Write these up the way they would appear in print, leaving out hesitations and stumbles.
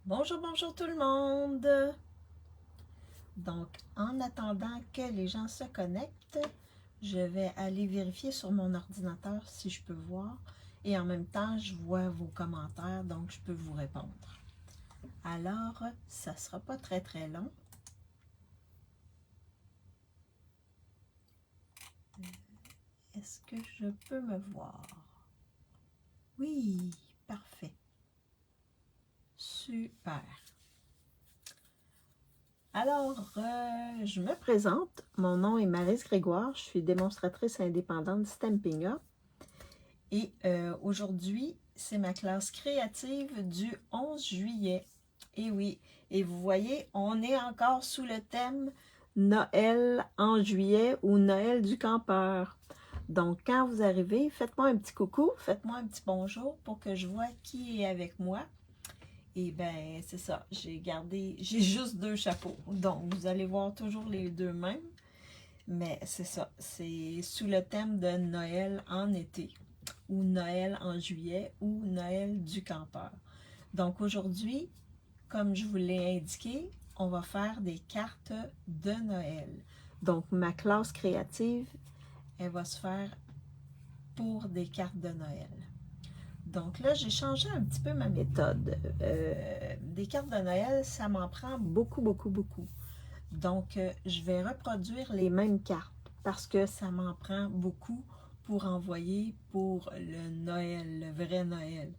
Bonjour, bonjour tout le monde! Donc, en attendant que les gens se connectent, je vais aller vérifier sur mon ordinateur si je peux voir. Et en même temps, je vois vos commentaires, donc je peux vous répondre. Alors, ça ne sera pas très très long. Est-ce que je peux me voir? Oui, parfait. Super. Alors, je me présente. Mon nom est Maryse Grégoire. Je suis démonstratrice indépendante Stampin' Up. Et aujourd'hui, c'est ma classe créative du 11 juillet. Et oui, et vous voyez, on est encore sous le thème Noël en juillet ou Noël du campeur. Donc, quand vous arrivez, faites-moi un petit coucou, faites-moi un petit bonjour pour que je vois qui est avec moi. Et bien, c'est ça, j'ai juste deux chapeaux. Donc, vous allez voir toujours les deux mêmes. Mais c'est ça, c'est sous le thème de Noël en été, ou Noël en juillet, ou Noël du campeur. Donc aujourd'hui, comme je vous l'ai indiqué, on va faire des cartes de Noël. Donc ma classe créative, elle va se faire pour des cartes de Noël. Donc là, j'ai changé un petit peu ma méthode. Des cartes de Noël, ça m'en prend beaucoup, beaucoup, beaucoup. Donc, je vais reproduire les mêmes cartes parce que ça m'en prend beaucoup pour envoyer pour le Noël, le vrai Noël.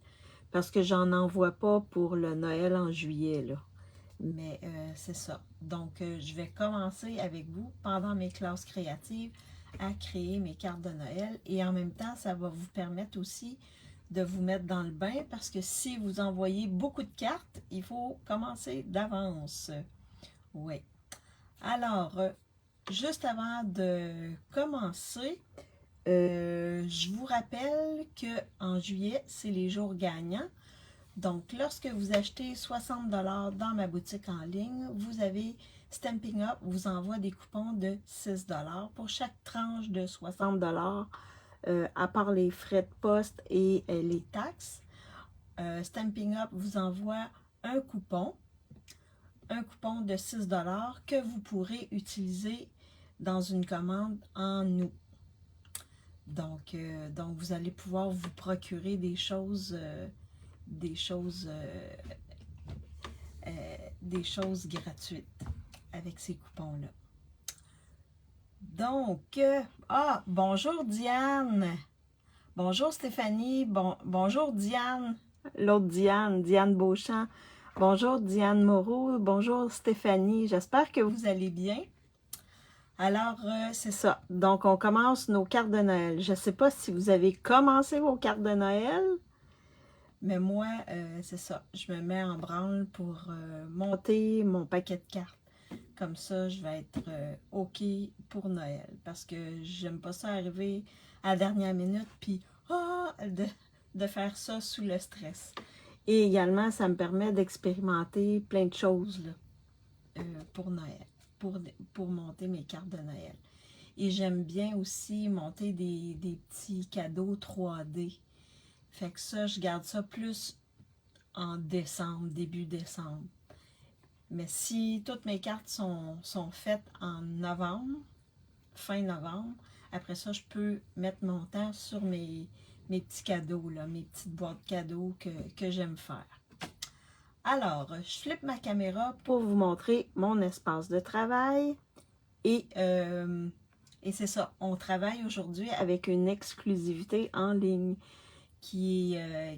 Parce que j'en envoie pas pour le Noël en juillet, là. Mais c'est ça. Donc, je vais commencer avec vous pendant mes classes créatives à créer mes cartes de Noël. Et en même temps, ça va vous permettre aussi de vous mettre dans le bain parce que si vous envoyez beaucoup de cartes, il faut commencer d'avance. Oui. Alors, juste avant de commencer, je vous rappelle qu'en juillet, c'est les jours gagnants. Donc, lorsque vous achetez 60 $ dans ma boutique en ligne, vous avez Stampin' Up vous envoie des coupons de 6 $ pour chaque tranche de 60 $, à part les frais de poste et les taxes. Stampin' Up vous envoie un coupon de 6 $ que vous pourrez utiliser dans une commande en août. Donc vous allez pouvoir vous procurer des choses gratuites avec ces coupons-là. Donc, bonjour Diane. Bonjour Stéphanie. Bonjour Diane. L'autre Diane, Diane Beauchamp. Bonjour Diane Moreau. Bonjour Stéphanie. J'espère que vous allez bien. Alors, c'est ça. Donc, on commence nos cartes de Noël. Je ne sais pas si vous avez commencé vos cartes de Noël, mais moi, c'est ça. Je me mets en branle pour monter mon paquet de cartes. Comme ça, je vais être OK pour Noël. Parce que j'aime pas ça arriver à la dernière minute, puis de faire ça sous le stress. Et également, ça me permet d'expérimenter plein de choses là, pour Noël, pour monter mes cartes de Noël. Et j'aime bien aussi monter des petits cadeaux 3D. Fait que ça, je garde ça plus en décembre, début décembre. Mais si toutes mes cartes sont faites en novembre, fin novembre, après ça, je peux mettre mon temps sur mes petits cadeaux, là, mes petites boîtes cadeaux que j'aime faire. Alors, je flippe ma caméra pour vous montrer mon espace de travail. Et c'est ça, on travaille aujourd'hui avec une exclusivité en ligne qui a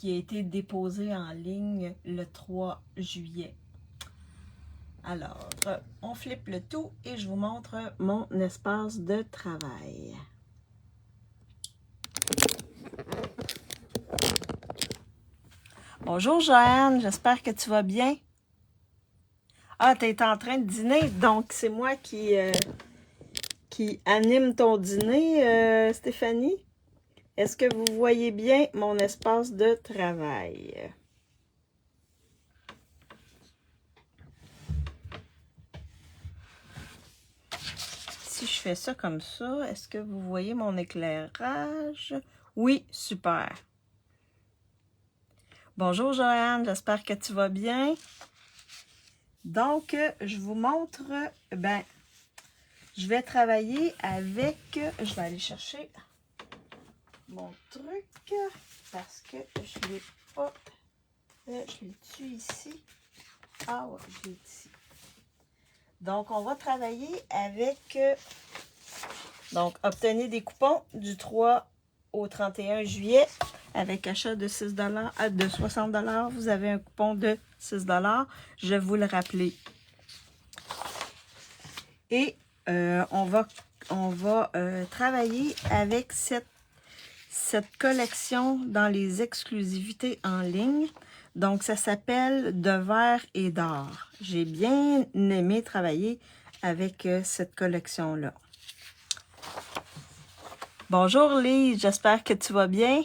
été déposée en ligne le 3 juillet. Alors, on flippe le tout et je vous montre mon espace de travail. Bonjour Joanne, j'espère que tu vas bien. Ah, tu es en train de dîner, donc c'est moi qui anime ton dîner, Stéphanie. Est-ce que vous voyez bien mon espace de travail? Si je fais ça comme ça, est-ce que vous voyez mon éclairage? Oui, super. Bonjour Joanne, j'espère que tu vas bien. Donc, je vous montre, je vais travailler avec, je vais aller chercher mon truc parce que je ne l'ai pas, je l'ai-tu ici? Ah ouais, je l'ai ici. Donc, on va travailler avec, donc, obtenez des coupons du 3 au 31 juillet avec achat de 6 de 60 $. Vous avez un coupon de 6 $. Je vais vous le rappeler. Et on va travailler avec cette collection dans les exclusivités en ligne. Donc, ça s'appelle De verre et d'or. J'ai bien aimé travailler avec cette collection-là. Bonjour Lise, j'espère que tu vas bien.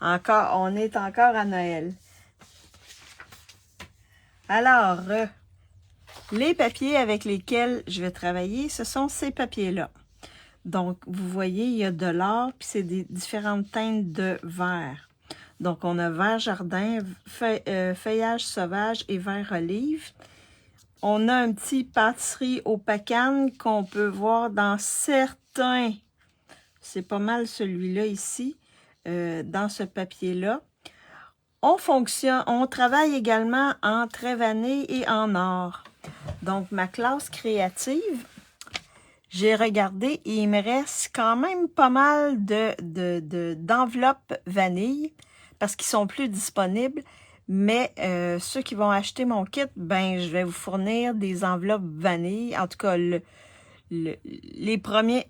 On est encore à Noël. Alors, les papiers avec lesquels je vais travailler, ce sont ces papiers-là. Donc, vous voyez, il y a de l'or, puis c'est des différentes teintes de vert. Donc, on a vert jardin, feuillage sauvage et vert olive. On a un petit pâtisserie au pacane qu'on peut voir dans certains. C'est pas mal celui-là ici, dans ce papier-là. On travaille également en trait vanné et en or. Donc, ma classe créative, j'ai regardé et il me reste quand même pas mal d'enveloppes vanille parce qu'ils sont plus disponibles. Mais ceux qui vont acheter mon kit, ben je vais vous fournir des enveloppes vanille. En tout cas, les premiers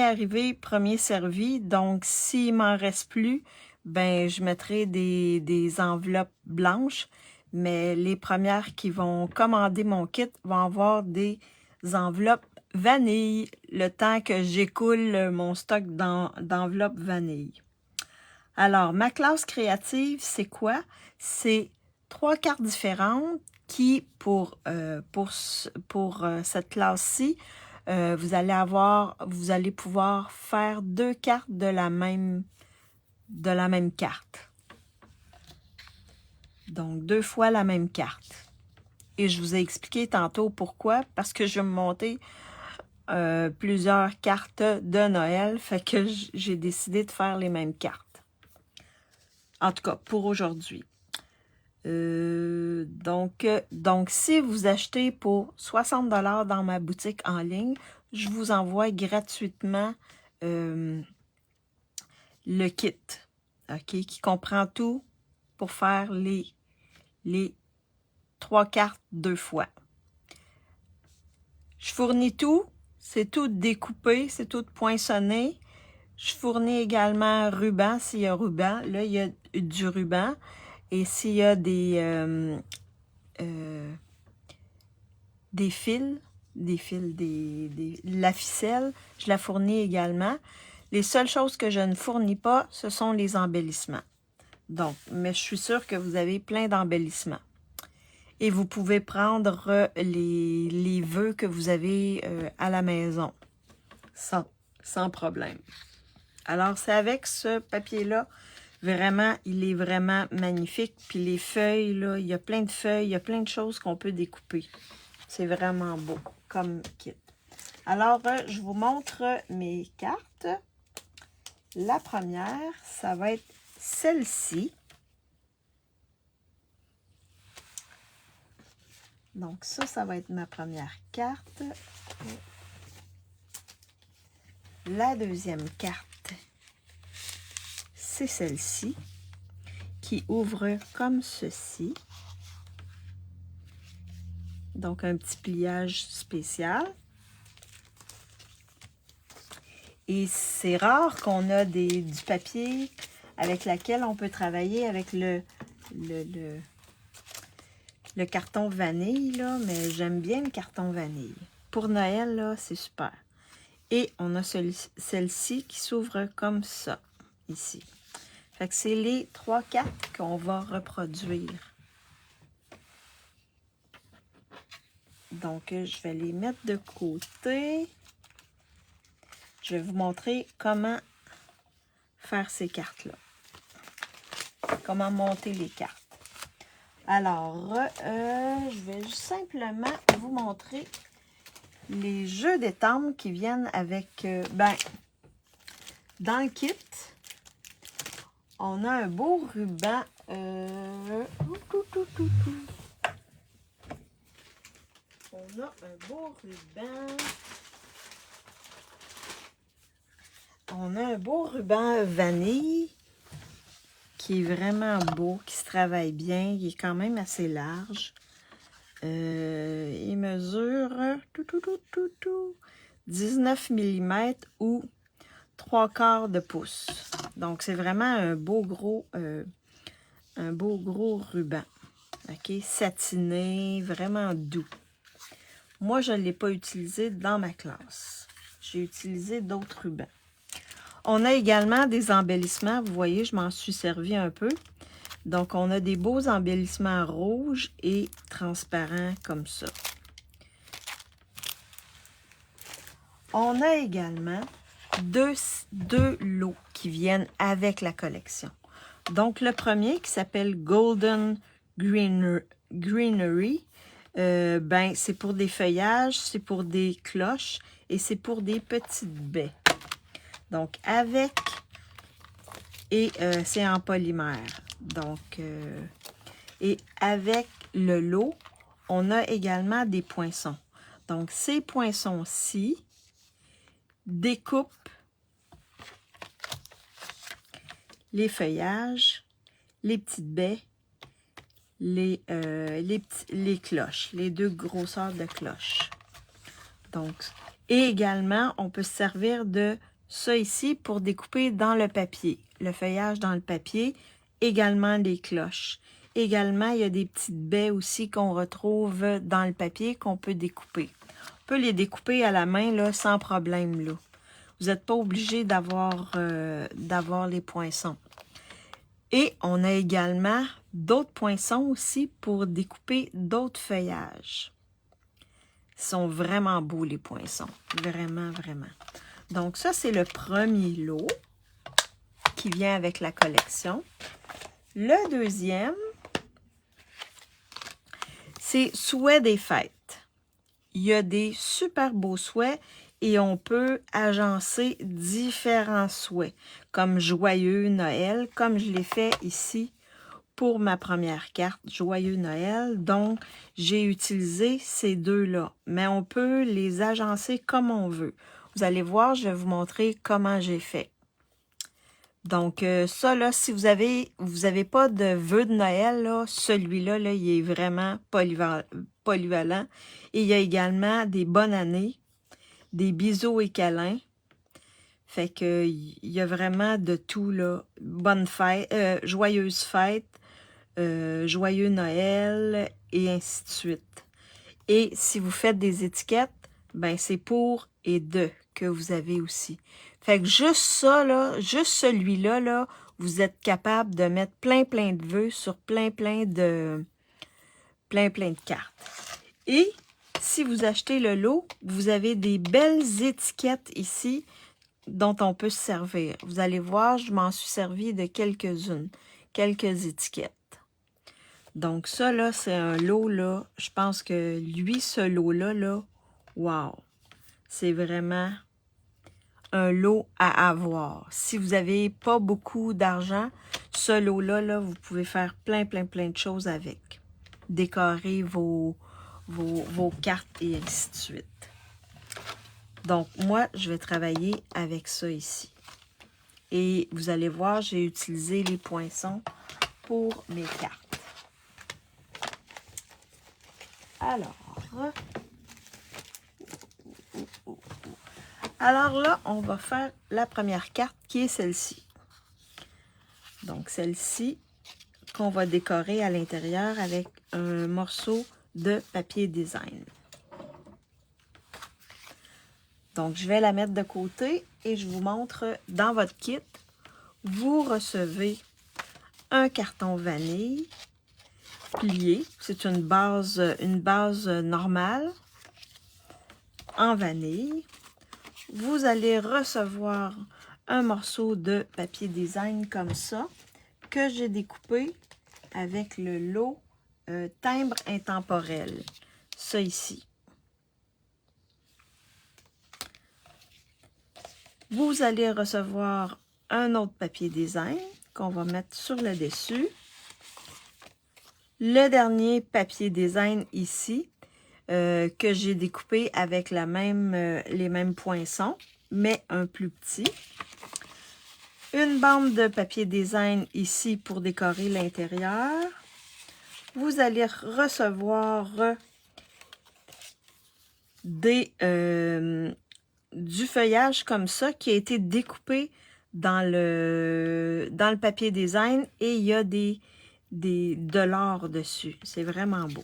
arrivés, premiers servis. Donc, s'il m'en reste plus, ben je mettrai des enveloppes blanches. Mais les premières qui vont commander mon kit vont avoir des enveloppes vanille, le temps que j'écoule mon stock d'enveloppes vanille. Alors, ma classe créative, c'est quoi? C'est 3 cartes différentes qui, pour cette classe-ci, vous allez pouvoir faire 2 cartes de la même carte. Donc, 2 fois la même carte. Et je vous ai expliqué tantôt pourquoi. Parce que je vais me monter plusieurs cartes de Noël. Fait que j'ai décidé de faire les mêmes cartes. En tout cas, pour aujourd'hui. Donc, si vous achetez pour 60 $ dans ma boutique en ligne, je vous envoie gratuitement le kit, ok, qui comprend tout pour faire les 3 cartes 2 fois. Je fournis tout, c'est tout découpé, c'est tout poinçonné. Je fournis également ruban, s'il y a ruban. Là, il y a du ruban. Et s'il y a des fils, la ficelle, je la fournis également. Les seules choses que je ne fournis pas, ce sont les embellissements. Donc, mais je suis sûre que vous avez plein d'embellissements. Et vous pouvez prendre les vœux que vous avez à la maison, sans problème. Alors, c'est avec ce papier-là, vraiment, il est vraiment magnifique. Puis les feuilles, là, il y a plein de feuilles, il y a plein de choses qu'on peut découper. C'est vraiment beau comme kit. Alors, je vous montre mes cartes. La première, ça va être celle-ci. Donc, ça va être ma première carte. La deuxième carte, c'est celle-ci, qui ouvre comme ceci. Donc, un petit pliage spécial. Et c'est rare qu'on a du papier avec lequel on peut travailler avec le carton vanille, là, mais j'aime bien le carton vanille. Pour Noël, là, c'est super. Et on a celle-ci qui s'ouvre comme ça, ici. Fait que c'est les 3 cartes qu'on va reproduire. Donc, je vais les mettre de côté. Je vais vous montrer comment faire ces cartes-là. comment monter les cartes. Alors, je vais simplement vous montrer les jeux d'étampes qui viennent avec, dans le kit, on a un beau ruban. On a un beau ruban. On a un beau ruban vanille qui est vraiment beau, qui se travaille bien. Il est quand même assez large. Il mesure 19 mm ou 3/4 de pouce. Donc, c'est vraiment un beau gros ruban. OK? Satiné, vraiment doux. Moi, je ne l'ai pas utilisé dans ma classe. J'ai utilisé d'autres rubans. On a également des embellissements. Vous voyez, je m'en suis servi un peu. Donc, on a des beaux embellissements rouges et transparents comme ça. On a également deux lots qui viennent avec la collection. Donc, le premier qui s'appelle Golden Greenery, c'est pour des feuillages, c'est pour des cloches et c'est pour des petites baies. Donc, c'est en polymère. Donc, et avec le lot, on a également des poinçons. Donc, ces poinçons-ci découpent les feuillages, les petites baies, les cloches, les deux grosseurs de cloches. Donc, et également, on peut se servir de ça ici pour découper dans le papier. Le feuillage dans le papier, également les cloches. Également, il y a des petites baies aussi qu'on retrouve dans le papier qu'on peut découper. On peut les découper à la main là, sans problème. Là. Vous n'êtes pas obligé d'avoir les poinçons. Et on a également d'autres poinçons aussi pour découper d'autres feuillages. Ils sont vraiment beaux, les poinçons. Vraiment, vraiment. Donc, ça, c'est le premier lot qui vient avec la collection. Le deuxième, c'est souhaits des fêtes. Il y a des super beaux souhaits et on peut agencer différents souhaits, comme Joyeux Noël, comme je l'ai fait ici pour ma première carte, Joyeux Noël. Donc, j'ai utilisé ces deux-là, mais on peut les agencer comme on veut. Vous allez voir, je vais vous montrer comment j'ai fait. Donc, ça, là, si vous avez pas de vœux de Noël, là, celui-là, là, il est vraiment polyvalent. Et il y a également des bonnes années, des bisous et câlins. Fait que, il y a vraiment de tout, là. Bonne fête, joyeuse fête, joyeux Noël, et ainsi de suite. Et si vous faites des étiquettes, ben c'est pour et de que vous avez aussi. Fait que juste ça, là, juste celui-là, là, vous êtes capable de mettre plein de vœux sur plein de cartes. Et si vous achetez le lot, vous avez des belles étiquettes ici dont on peut se servir. Vous allez voir, je m'en suis servi de quelques-unes, quelques étiquettes. Donc ça, là, c'est un lot, là. Je pense que lui, ce lot-là, là, wow! C'est vraiment un lot à avoir. Si vous n'avez pas beaucoup d'argent, ce lot-là, là, vous pouvez faire plein de choses avec. Décorer vos cartes et ainsi de suite. Donc, moi, je vais travailler avec ça ici. Et vous allez voir, j'ai utilisé les poinçons pour mes cartes. Alors là, on va faire la première carte qui est celle-ci. Donc, celle-ci qu'on va décorer à l'intérieur avec un morceau de papier design. Donc, je vais la mettre de côté et je vous montre dans votre kit. Vous recevez un carton vanille plié. C'est une base normale en vanille. Vous allez recevoir un morceau de papier design comme ça. que j'ai découpé avec le lot timbre intemporel. Ça ici. Vous allez recevoir un autre papier design qu'on va mettre sur le dessus. Le dernier papier design ici, que j'ai découpé avec les mêmes poinçons, mais un plus petit. Une bande de papier design ici pour décorer l'intérieur. Vous allez recevoir du feuillage comme ça qui a été découpé dans le papier design et il y a de l'or dessus. C'est vraiment beau.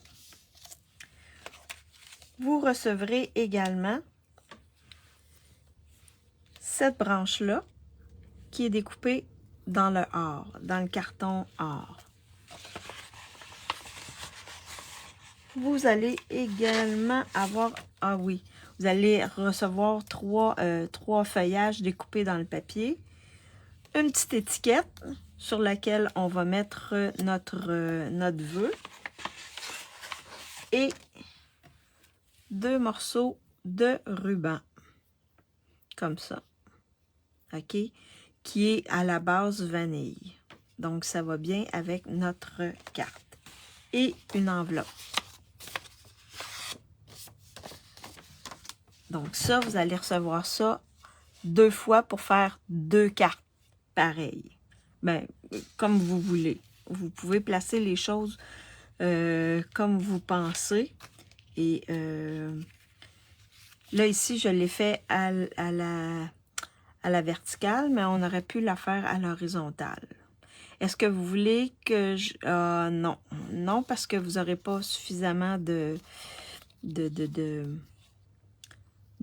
Vous recevrez également cette branche-là qui est découpée dans le or, dans le carton or. Vous allez également avoir, ah oui, vous allez recevoir trois feuillages découpés dans le papier. Une petite étiquette sur laquelle on va mettre notre vœu. Et 2 morceaux de ruban. Comme ça. OK? Qui est à la base vanille. Donc, ça va bien avec notre carte. Et une enveloppe. Donc, ça, vous allez recevoir ça 2 fois pour faire 2 cartes pareilles. Ben, comme vous voulez. Vous pouvez placer les choses comme vous pensez. Et là, ici, je l'ai fait à la verticale, mais on aurait pu la faire à l'horizontale. Est-ce que vous voulez que je... non. Non, parce que vous n'aurez pas suffisamment de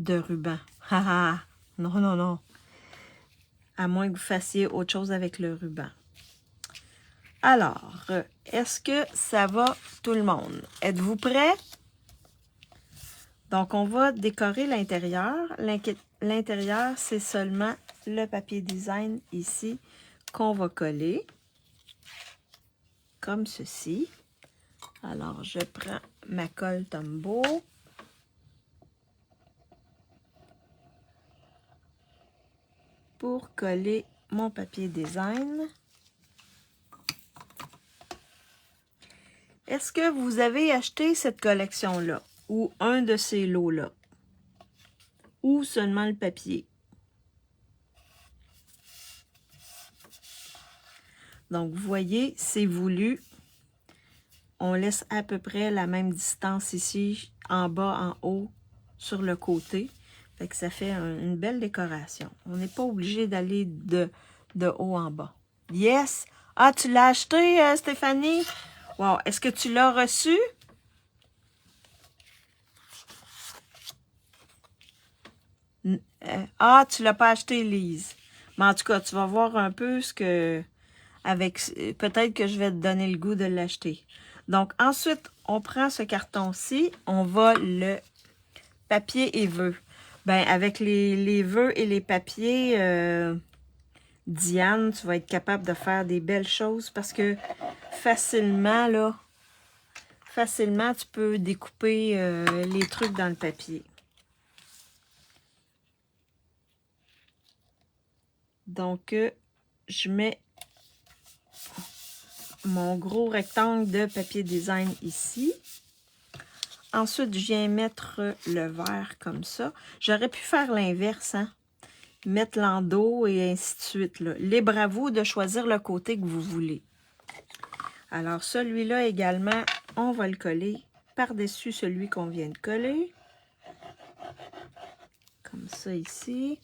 ruban. Haha! Non, non, non. À moins que vous fassiez autre chose avec le ruban. Alors, est-ce que ça va tout le monde? Êtes-vous prêts? Donc, on va décorer l'intérieur. L'intérieur, c'est seulement le papier design ici qu'on va coller. Comme ceci. Alors, je prends ma colle Tombow. Pour coller mon papier design. Est-ce que vous avez acheté cette collection-là? Ou un de ces lots-là? Ou seulement le papier? Donc, vous voyez, c'est voulu. On laisse à peu près la même distance ici, en bas, en haut, sur le côté. Fait que ça fait une belle décoration. On n'est pas obligé d'aller de haut en bas. Yes! Ah, tu l'as acheté, Stéphanie? Wow! Est-ce que tu l'as reçu? Ah, tu l'as pas acheté, Lise. Mais en tout cas, tu vas voir un peu ce que... peut-être que je vais te donner le goût de l'acheter. Donc, ensuite, on prend ce carton-ci. On va le papier et vœux. Ben, avec les vœux et les papiers, Diane, tu vas être capable de faire des belles choses parce que facilement, tu peux découper les trucs dans le papier. Donc, je mets mon gros rectangle de papier design ici. Ensuite, je viens mettre le vert comme ça. J'aurais pu faire l'inverse, hein? Mettre l'endos et ainsi de suite. Là. Libre à vous de choisir le côté que vous voulez. Alors, celui-là également, on va le coller par-dessus celui qu'on vient de coller. Comme ça ici.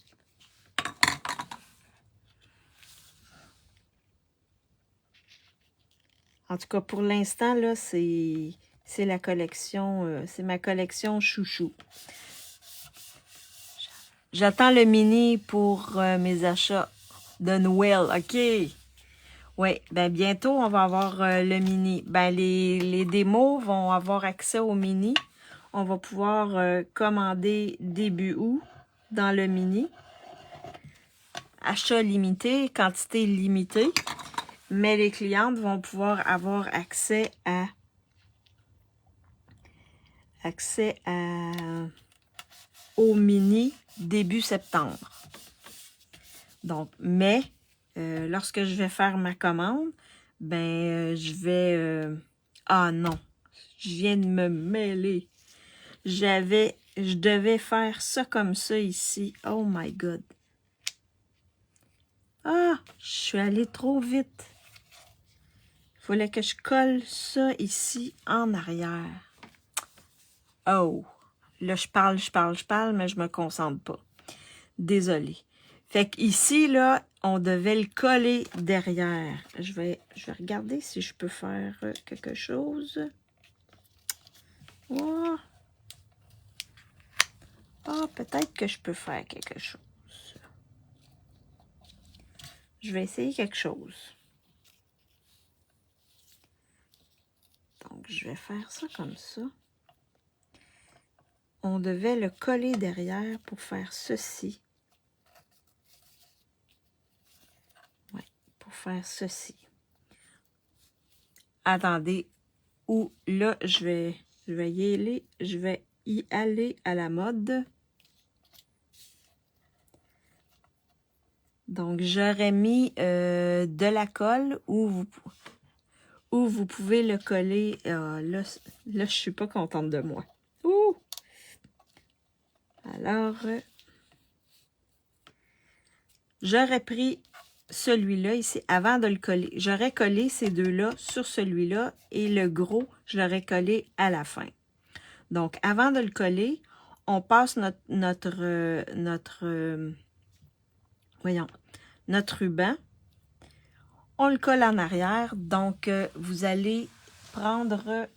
En tout cas, pour l'instant, là, c'est la collection, c'est ma collection chouchou. J'attends le mini pour mes achats de Noël, OK? Oui, ben bientôt, on va avoir le mini. Ben les démos vont avoir accès au mini. On va pouvoir commander début août dans le mini. Achat limité, quantité limitée. mais les clientes vont pouvoir avoir accès au mini début septembre. Donc, mais lorsque je vais faire ma commande, ben je vais... ah non, je viens de me mêler. Je devais faire ça comme ça ici. Oh my God. Ah, je suis allée trop vite. Il fallait que je colle ça ici en arrière. Oh, là je parle, mais je me concentre pas. Désolée. Fait qu'ici, là, on devait le coller derrière. Je vais regarder si je peux faire quelque chose. Oh. Ah, peut-être que je peux faire quelque chose. Je vais essayer quelque chose. Donc, je vais faire ça comme ça. On devait le coller derrière pour faire ceci. Ouais, pour faire ceci. Attendez. Ou là, je vais y aller à la mode. Donc, j'aurais mis de la colle ou vous pouvez le coller. Là, je suis pas contente de moi. Ouh! Alors, j'aurais pris celui-là ici avant de le coller. J'aurais collé ces deux-là sur celui-là et le gros, je l'aurais collé à la fin. Donc, avant de le coller, on passe notre ruban. On le colle en arrière. Donc, vous allez prendre...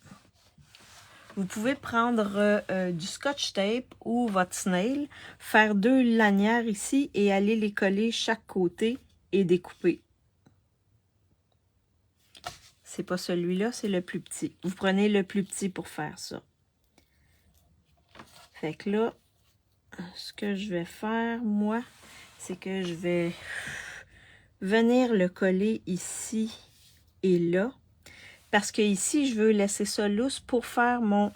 Vous pouvez prendre du scotch tape ou votre snail, faire 2 lanières ici et aller les coller chaque côté et découper. C'est pas celui-là, c'est le plus petit. Vous prenez le plus petit pour faire ça. Fait que là, ce que je vais faire, moi, c'est que je vais venir le coller ici et là. Parce que ici, je veux laisser ça lousse pour faire mon...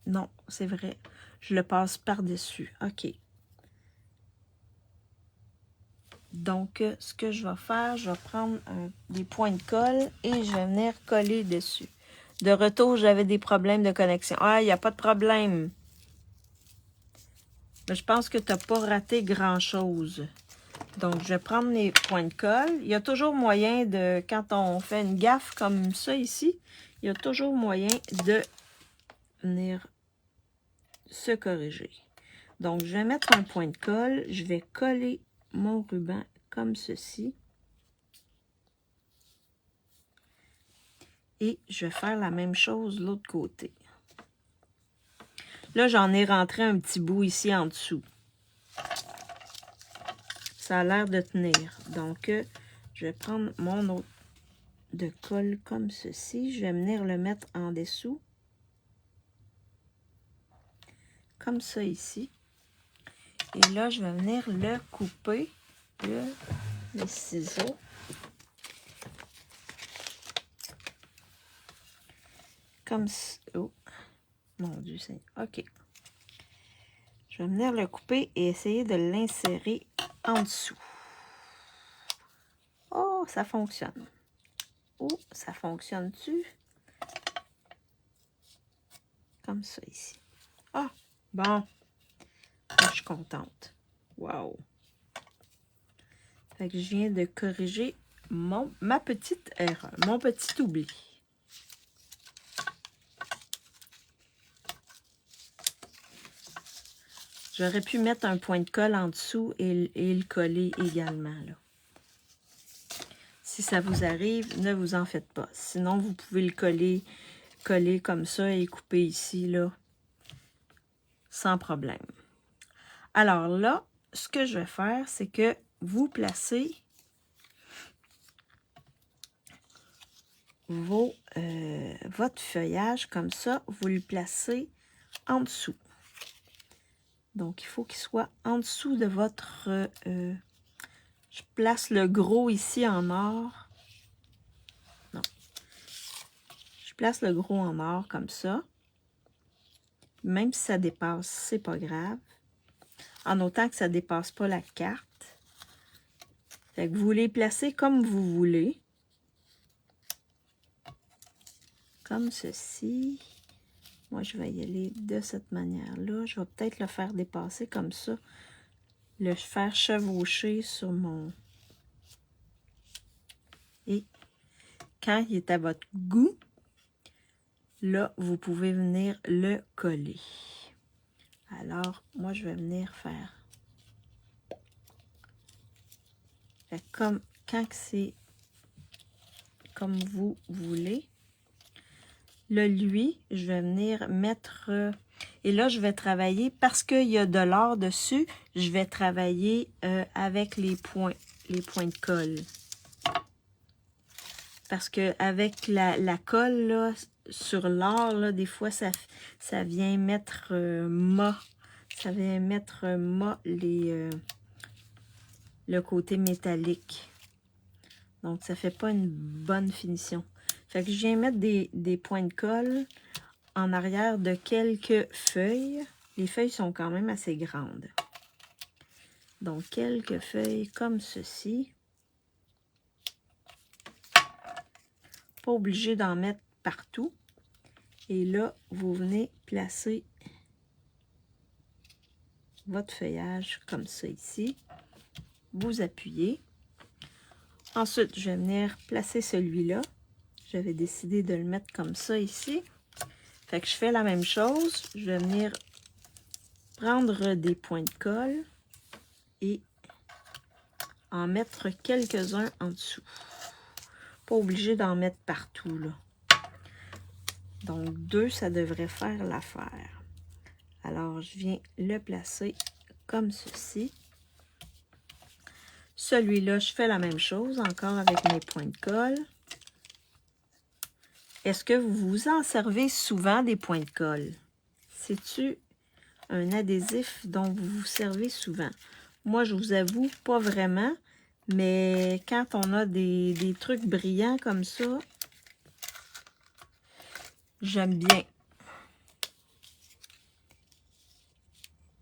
non, c'est vrai. Je le passe par-dessus. OK. Donc, ce que je vais faire, je vais prendre des points de colle et je vais venir coller dessus. De retour, j'avais des problèmes de connexion. Ah, il n'y a pas de problème. Mais je pense que tu n'as pas raté grand-chose. Donc, je vais prendre les points de colle. Il y a toujours moyen de, quand on fait une gaffe comme ça ici, il y a toujours moyen de venir se corriger. Donc, je vais mettre un point de colle. Je vais coller mon ruban comme ceci. Et je vais faire la même chose de l'autre côté. Là, j'en ai rentré un petit bout ici en dessous. Ça a l'air de tenir. Donc, je vais prendre mon autre de colle comme ceci. Je vais venir le mettre en dessous. Comme ça ici. Et là, je vais venir le couper. Les ciseaux. Comme ça. Oh, mon Dieu, c'est... OK. Je vais venir le couper et essayer de l'insérer en dessous. Oh, ça fonctionne. Oh, ça fonctionne-tu? Comme ça ici. Ah, bon. Je suis contente. Wow. Fait que je viens de corriger ma petite erreur, mon petit oubli. J'aurais pu mettre un point de colle en dessous et le coller également, là. Si ça vous arrive, ne vous en faites pas. Sinon, vous pouvez le coller comme ça et couper ici, là, sans problème. Alors là, ce que je vais faire, c'est que vous placez votre feuillage comme ça. Vous le placez en dessous. Donc, il faut qu'il soit en dessous de votre... je place le gros ici en or. place le gros en or comme ça. Même si ça dépasse, c'est pas grave. En autant que ça ne dépasse pas la carte. Fait que vous les placez comme vous voulez. Comme ceci. Moi, je vais y aller de cette manière-là. Je vais peut-être le faire dépasser comme ça. Le faire chevaucher sur mon... Et quand il est à votre goût, là, vous pouvez venir le coller. Alors, moi, je vais venir faire... Fait comme quand c'est comme vous voulez. Là, lui, je vais venir mettre... et là, je vais travailler, parce qu'il y a de l'or dessus, je vais travailler avec les points de colle. Parce que avec la colle, là, sur l'or, là, des fois, ça vient mettre mat. Ça vient mettre mat le côté métallique. Donc, ça fait pas une bonne finition. Fait que je viens mettre des points de colle en arrière de quelques feuilles. Les feuilles sont quand même assez grandes. Donc, quelques feuilles comme ceci. Pas obligé d'en mettre partout. Et là, vous venez placer votre feuillage comme ça ici. Vous appuyez. Ensuite, je vais venir placer celui-là. J'avais décidé de le mettre comme ça ici. Fait que je fais la même chose. Je vais venir prendre des points de colle et en mettre quelques-uns en dessous. Pas obligé d'en mettre partout, là. Donc, 2, ça devrait faire l'affaire. Alors, je viens le placer comme ceci. Celui-là, je fais la même chose, encore avec mes points de colle. Est-ce que vous vous en servez souvent des points de colle? C'est-tu un adhésif dont vous vous servez souvent? Moi, je vous avoue, pas vraiment. Mais quand on a des trucs brillants comme ça, j'aime bien.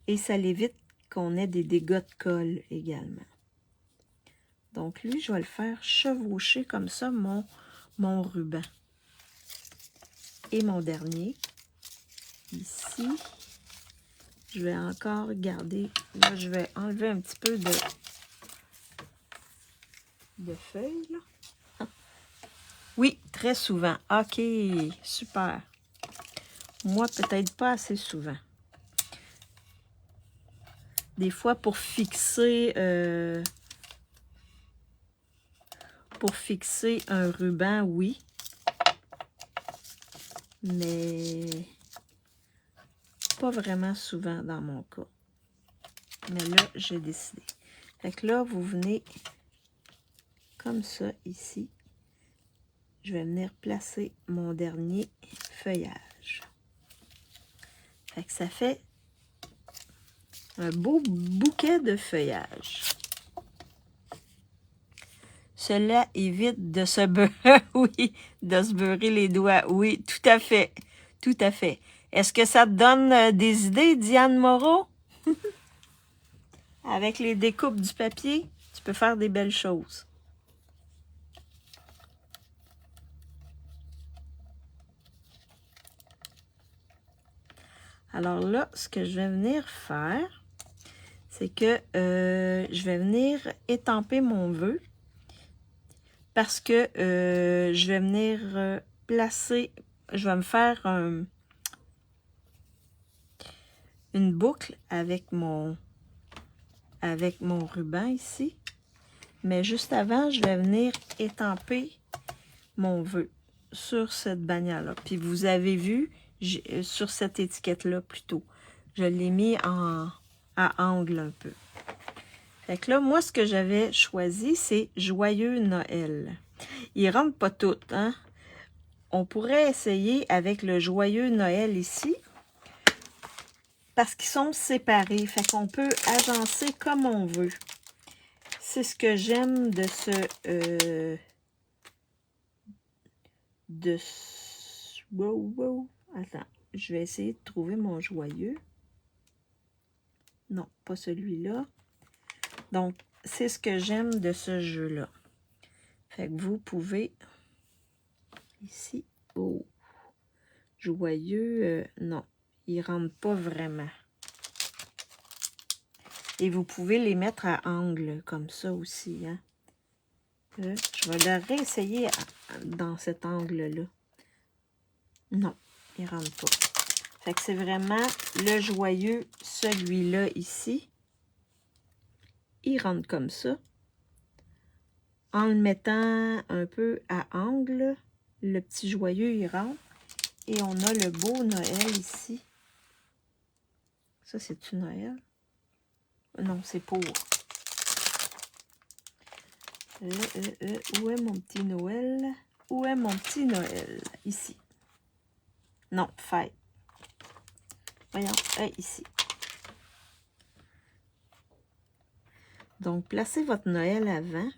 Et ça l'évite qu'on ait des dégâts de colle également. Donc lui, je vais le faire chevaucher comme ça, mon ruban. Et mon dernier, ici, je vais encore garder, là je vais enlever un petit peu de feuilles, là. Oui, très souvent. Ok, super. Moi, peut-être pas assez souvent. Des fois, pour fixer un ruban, oui. Mais pas vraiment souvent dans mon cas. Mais là, j'ai décidé. Fait que là, vous venez comme ça, ici. Je vais venir placer mon dernier feuillage. Fait que ça fait un beau bouquet de feuillage. Cela évite de se beurrer, oui, de se beurrer les doigts. Oui, tout à fait. Tout à fait. Est-ce que ça te donne des idées, Diane Moreau? Avec les découpes du papier, tu peux faire des belles choses. Alors là, ce que je vais venir faire, c'est que je vais venir étamper mon vœu parce que je vais venir placer, je vais me faire une boucle avec mon ruban ici. Mais juste avant, je vais venir étamper mon vœu sur cette bannière-là. Puis vous avez vu, sur cette étiquette-là plutôt, je l'ai mis à angle un peu. Fait que là, moi, ce que j'avais choisi, c'est Joyeux Noël. Il rentre pas tout, hein? On pourrait essayer avec le Joyeux Noël ici, parce qu'ils sont séparés. Fait qu'on peut agencer comme on veut. C'est ce que j'aime de ce Wow, wow. Attends, je vais essayer de trouver mon joyeux. Non, pas celui-là. Donc, c'est ce que j'aime de ce jeu-là. Fait que vous pouvez... Ici. Oh. Joyeux, non. Ils rentrent pas vraiment. Et vous pouvez les mettre à angle, comme ça aussi, hein. Je vais le réessayer dans cet angle-là. Non, il ne rentre pas. Fait que c'est vraiment le joyeux, celui-là ici. Il rentre comme ça. En le mettant un peu à angle, le petit joyeux, il rentre. Et on a le beau Noël ici. Ça, c'est-tu Noël? Non, c'est pour. Où est mon petit Noël? Où est mon petit Noël? Ici. Non, fête. Voyons, ici. Donc, placez votre Noël avant.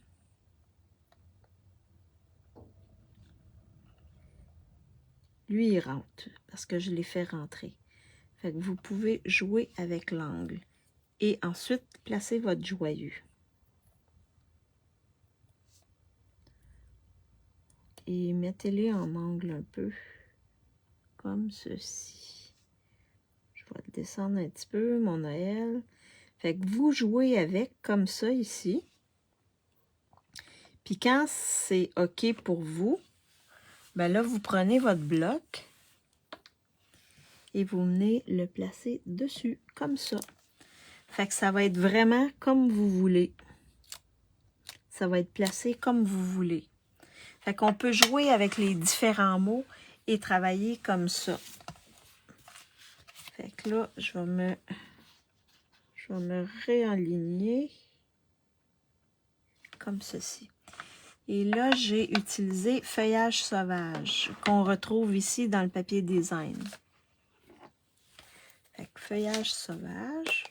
Lui, il rentre, parce que je l'ai fait rentrer. Fait que vous pouvez jouer avec l'angle. Et ensuite, placez votre joyeux. Et mettez-les en angle un peu, comme ceci. Je vais le descendre un petit peu, mon Noël. Fait que vous jouez avec, comme ça, ici. Puis quand c'est OK pour vous, ben là, vous prenez votre bloc et vous venez le placer dessus, comme ça. Fait que ça va être vraiment comme vous voulez. Ça va être placé comme vous voulez. Fait qu'on peut jouer avec les différents mots et travailler comme ça. Fait que là, je vais me réaligner comme ceci. Et là, j'ai utilisé Feuillage sauvage qu'on retrouve ici dans le papier design. Fait que Feuillage sauvage.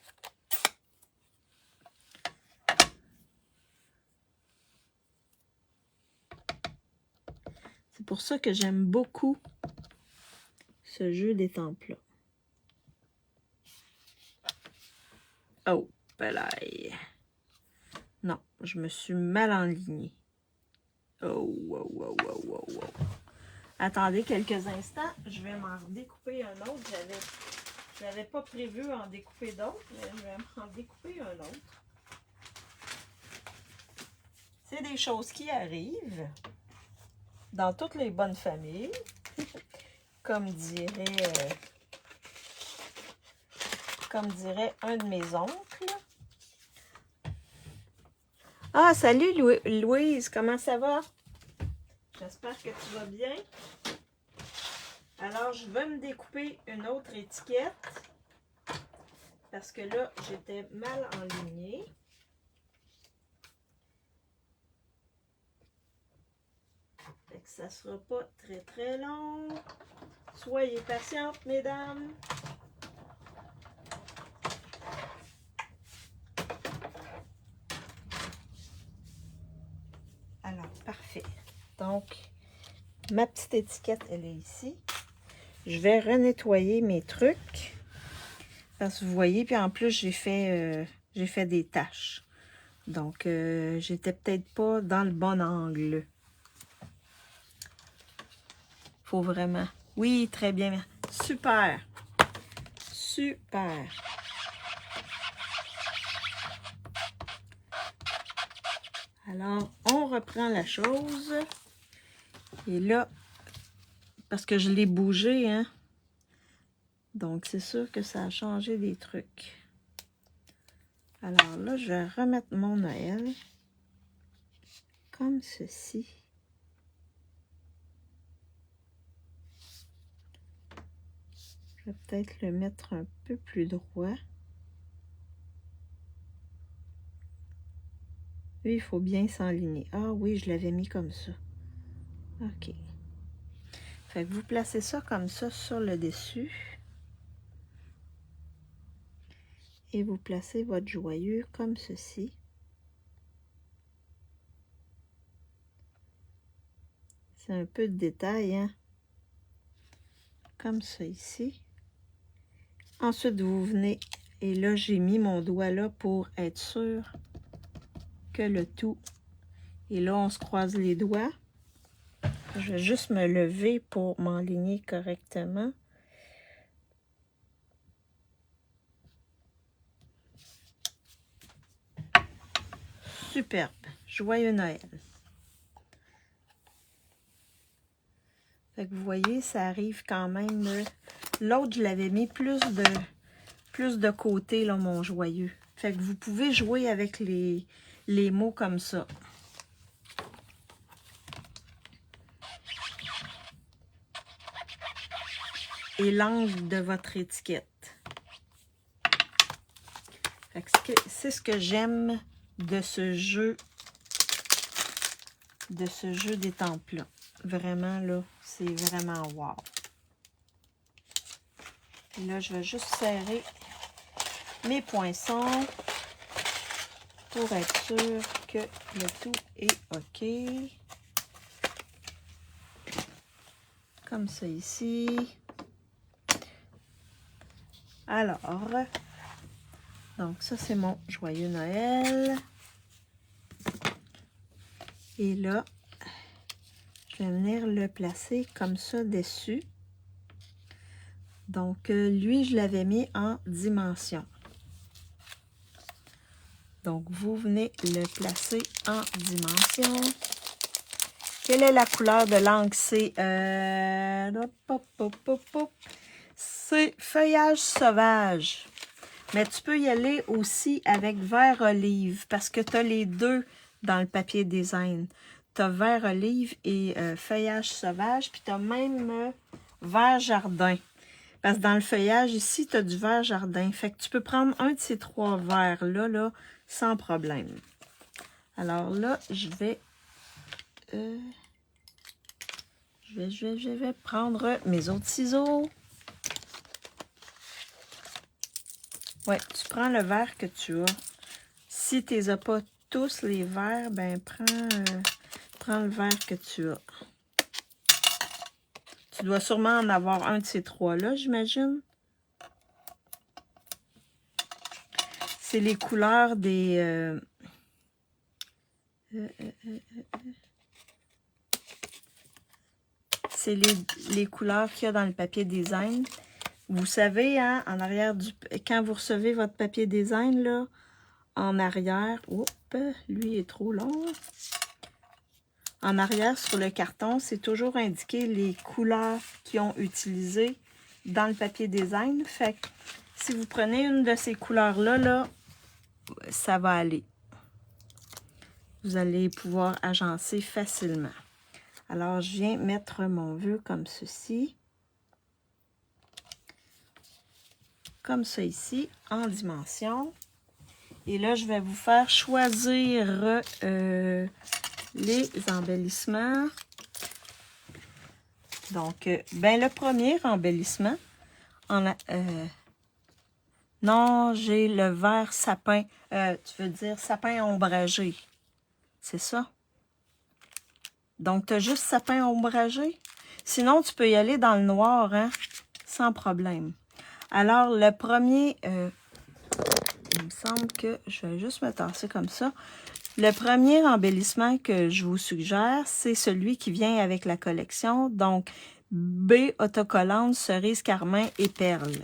C'est pour ça que j'aime beaucoup ce jeu d'étampes-là. Oh, belaï. Non, je me suis mal enlignée. Oh, wow, wow, wow, wow, wow. Attendez quelques instants, je vais m'en découper un autre. Je n'avais pas prévu en découper d'autres, mais je vais m'en découper un autre. C'est des choses qui arrivent dans toutes les bonnes familles, comme dirait un de mes oncles. Ah, salut Louise, comment ça va? J'espère que tu vas bien. Alors, je vais me découper une autre étiquette parce que là, j'étais mal enlignée. Fait que ça ne sera pas très très long. Soyez patientes, mesdames. Alors, parfait. Donc, ma petite étiquette, elle est ici. Je vais renettoyer mes trucs. Parce que vous voyez, puis en plus, j'ai fait des taches. Donc, j'étais peut-être pas dans le bon angle. Faut vraiment... Oui, très bien. Super. Super. Alors, on reprend la chose. Et là, parce que je l'ai bougé, hein. Donc, c'est sûr que ça a changé des trucs. Alors là, je vais remettre mon Noël comme ceci. Je vais peut-être le mettre un peu plus droit. Lui, il faut bien s'enligner. Ah oui, je l'avais mis comme ça. OK. Fait que vous placez ça comme ça sur le dessus. Et vous placez votre joyeux comme ceci. C'est un peu de détail, hein? comme ça ici. Ensuite, vous venez, et là, j'ai mis mon doigt là pour être sûr que le tout. Et là, on se croise les doigts. Je vais juste me lever pour m'enligner correctement. Superbe. Joyeux Noël. Fait que vous voyez, ça arrive quand même. L'autre, je l'avais mis plus de côté, là, mon joyeux. Fait que vous pouvez jouer avec les mots comme ça. Et l'angle de votre étiquette. C'est ce que j'aime de ce jeu d'étampes-là. Vraiment, là, c'est vraiment wow. Et là, je vais juste serrer mes poinçons pour être sûr que le tout est OK. Comme ça ici. Alors, donc ça c'est mon joyeux Noël. Et là, je vais venir le placer comme ça dessus. Donc lui, je l'avais mis en dimension. Donc vous venez le placer en dimension. Quelle est la couleur de l'encre? C'est feuillage sauvage. Mais tu peux y aller aussi avec vert olive parce que tu as les deux dans le papier design. Tu as vert olive et feuillage sauvage. Puis tu as même vert jardin. Parce que dans le feuillage ici, tu as du vert jardin. Fait que tu peux prendre un de ces trois verts-là sans problème. Alors là, je vais prendre mes autres ciseaux. Ouais, tu prends le vert que tu as. Si tu les as pas tous les verts, ben prends le vert que tu as. Tu dois sûrement en avoir un de ces trois-là, j'imagine. C'est les couleurs des... c'est les couleurs qu'il y a dans le papier design. Vous savez, hein, en arrière quand vous recevez votre papier design, là, en arrière, oups, lui est trop long. En arrière, sur le carton, c'est toujours indiqué les couleurs qu'ils ont utilisées dans le papier design. Fait que si vous prenez une de ces couleurs-là, là, ça va aller. Vous allez pouvoir agencer facilement. Alors, je viens mettre mon vœu comme ceci. Comme ça ici, en dimension. Et là, je vais vous faire choisir les embellissements. Donc, ben le premier embellissement, non, j'ai le vert sapin. Tu veux dire sapin ombragé. C'est ça? Donc, tu as juste sapin ombragé? Sinon, tu peux y aller dans le noir, hein? Sans problème. Alors, le premier, il me semble que je vais juste me tasser comme ça. Le premier embellissement que je vous suggère, c'est celui qui vient avec la collection. Donc, B autocollante, cerise, carmin et perle.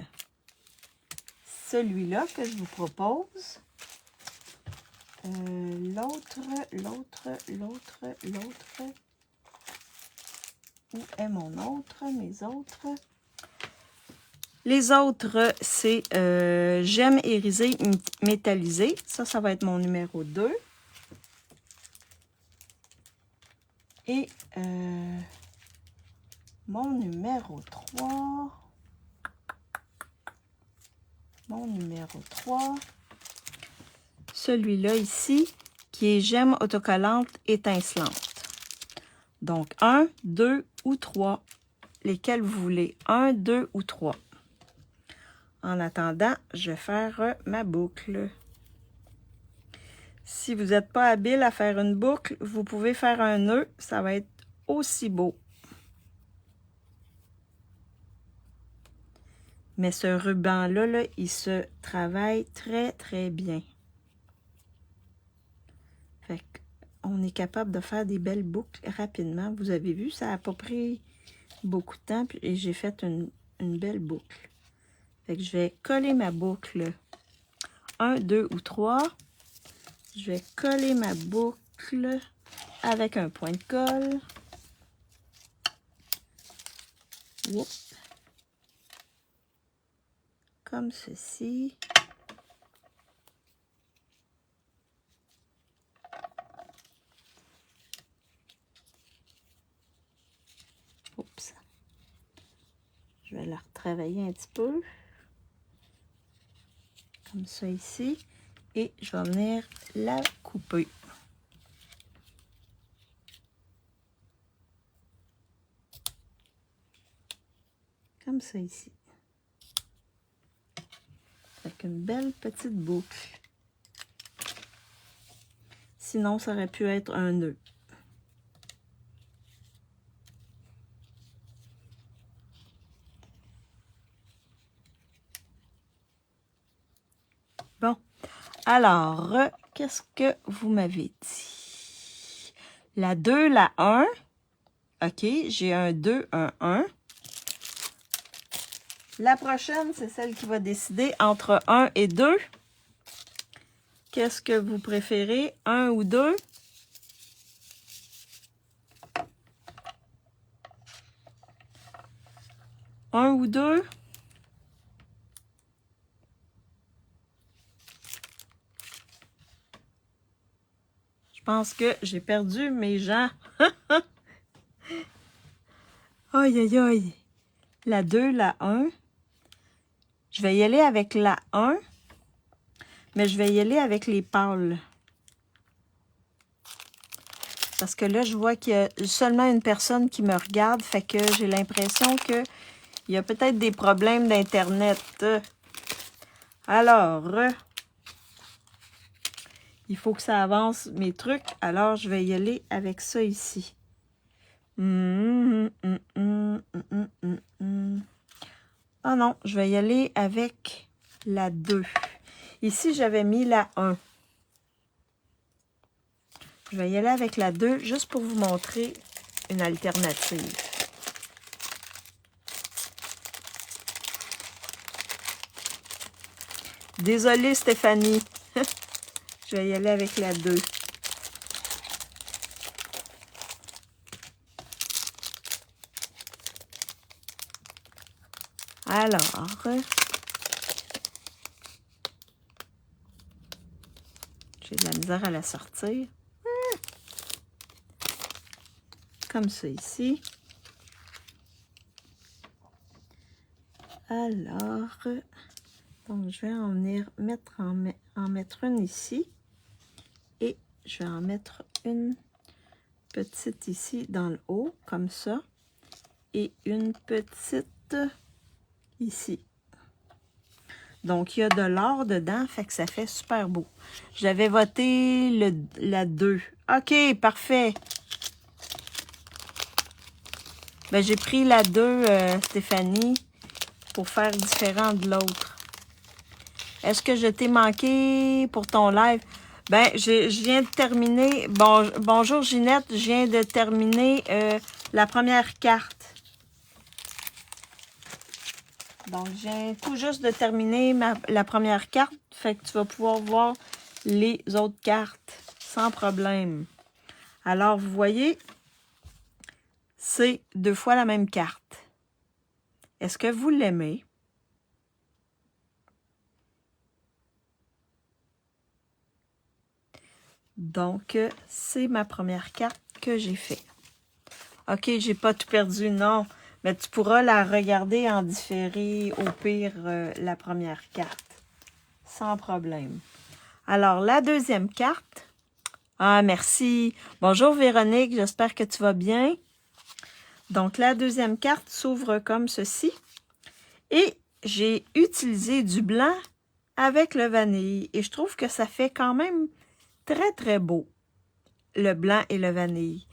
Celui-là que je vous propose. L'autre. Où est mon autre? Mes autres. Les autres, c'est gemme irisée métallisée. Ça va être mon numéro 2. Et mon numéro 3. Celui-là ici, qui est gemme autocollante étincelante. Donc, 1, 2 ou 3. Lesquels vous voulez. 1, 2 ou 3. En attendant, je vais faire ma boucle. Si vous n'êtes pas habile à faire une boucle, vous pouvez faire un nœud. Ça va être aussi beau. Mais ce ruban-là, là, il se travaille très, très bien. Fait qu'on est capable de faire des belles boucles rapidement. Vous avez vu, ça n'a pas pris beaucoup de temps et j'ai fait une belle boucle. Fait que je vais coller ma boucle 1, 2 ou 3. Je vais coller ma boucle avec un point de colle. Oups. Comme ceci. Oups. Je vais la retravailler un petit peu. Comme ça ici. Et je vais venir la couper. Comme ça ici. Avec une belle petite boucle. Sinon, ça aurait pu être un nœud. Bon. Alors, qu'est-ce que vous m'avez dit? La 2, la 1. OK, j'ai un 2, un 1. La prochaine, c'est celle qui va décider entre 1 et 2. Qu'est-ce que vous préférez, 1 ou 2? Un ou 2? Je pense que j'ai perdu mes gens. Aïe, aïe, aïe. La 2, la 1. Je vais y aller avec la 1. Mais je vais y aller avec les pâles. Parce que là, je vois qu'il y a seulement une personne qui me regarde. Fait que j'ai l'impression qu'il y a peut-être des problèmes d'Internet. Alors, il faut que ça avance mes trucs. Alors, je vais y aller avec ça ici. Oh non, je vais y aller avec la 2. Ici, j'avais mis la 1. Je vais y aller avec la 2 juste pour vous montrer une alternative. Désolée, Stéphanie. Je vais y aller avec la 2. Alors, j'ai de la misère à la sortir. Comme ça ici. Alors, donc je vais en venir mettre une ici. Et je vais en mettre une petite ici dans le haut, comme ça. Et une petite ici. Donc, il y a de l'or dedans, fait que ça fait super beau. J'avais voté la 2. OK, parfait. Ben, j'ai pris la 2, Stéphanie, pour faire différent de l'autre. Est-ce que je t'ai manqué pour ton live? Ben, je viens de terminer. Bonjour Ginette, je viens de terminer la première carte. Donc, je viens tout juste de terminer la première carte. Fait que tu vas pouvoir voir les autres cartes sans problème. Alors, vous voyez, c'est 2 fois la même carte. Est-ce que vous l'aimez? Donc, c'est ma première carte que j'ai fait. OK, j'ai pas tout perdu, non. Mais tu pourras la regarder en différé, au pire, la première carte. Sans problème. Alors, la deuxième carte. Ah, merci. Bonjour Véronique, j'espère que tu vas bien. Donc, la deuxième carte s'ouvre comme ceci. Et j'ai utilisé du blanc avec le vanille. Et je trouve que ça fait quand même très, très beau, le blanc et le vanille.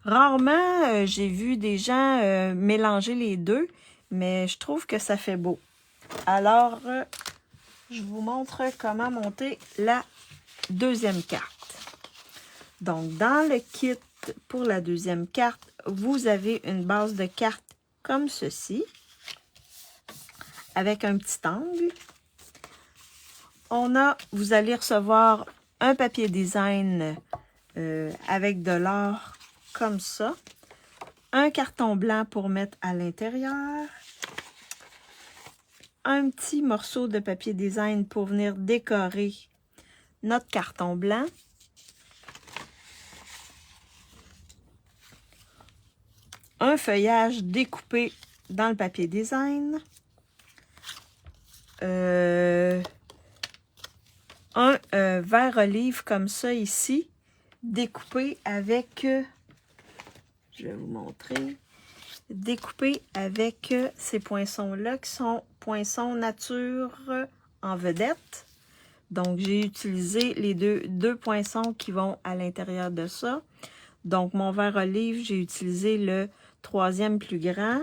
Rarement, j'ai vu des gens mélanger les deux, mais je trouve que ça fait beau. Alors, je vous montre comment monter la deuxième carte. Donc, dans le kit pour la deuxième carte, vous avez une base de cartes comme ceci, avec un petit angle. Vous allez recevoir un papier design avec de l'or comme ça, un carton blanc pour mettre à l'intérieur, un petit morceau de papier design pour venir décorer notre carton blanc, un feuillage découpé dans le papier design, un verre olive comme ça ici, découpé avec, je vais vous montrer, découpé avec ces poinçons-là qui sont poinçons nature en vedette. Donc, j'ai utilisé les deux poinçons qui vont à l'intérieur de ça. Donc, mon verre olive, j'ai utilisé le 3e plus grand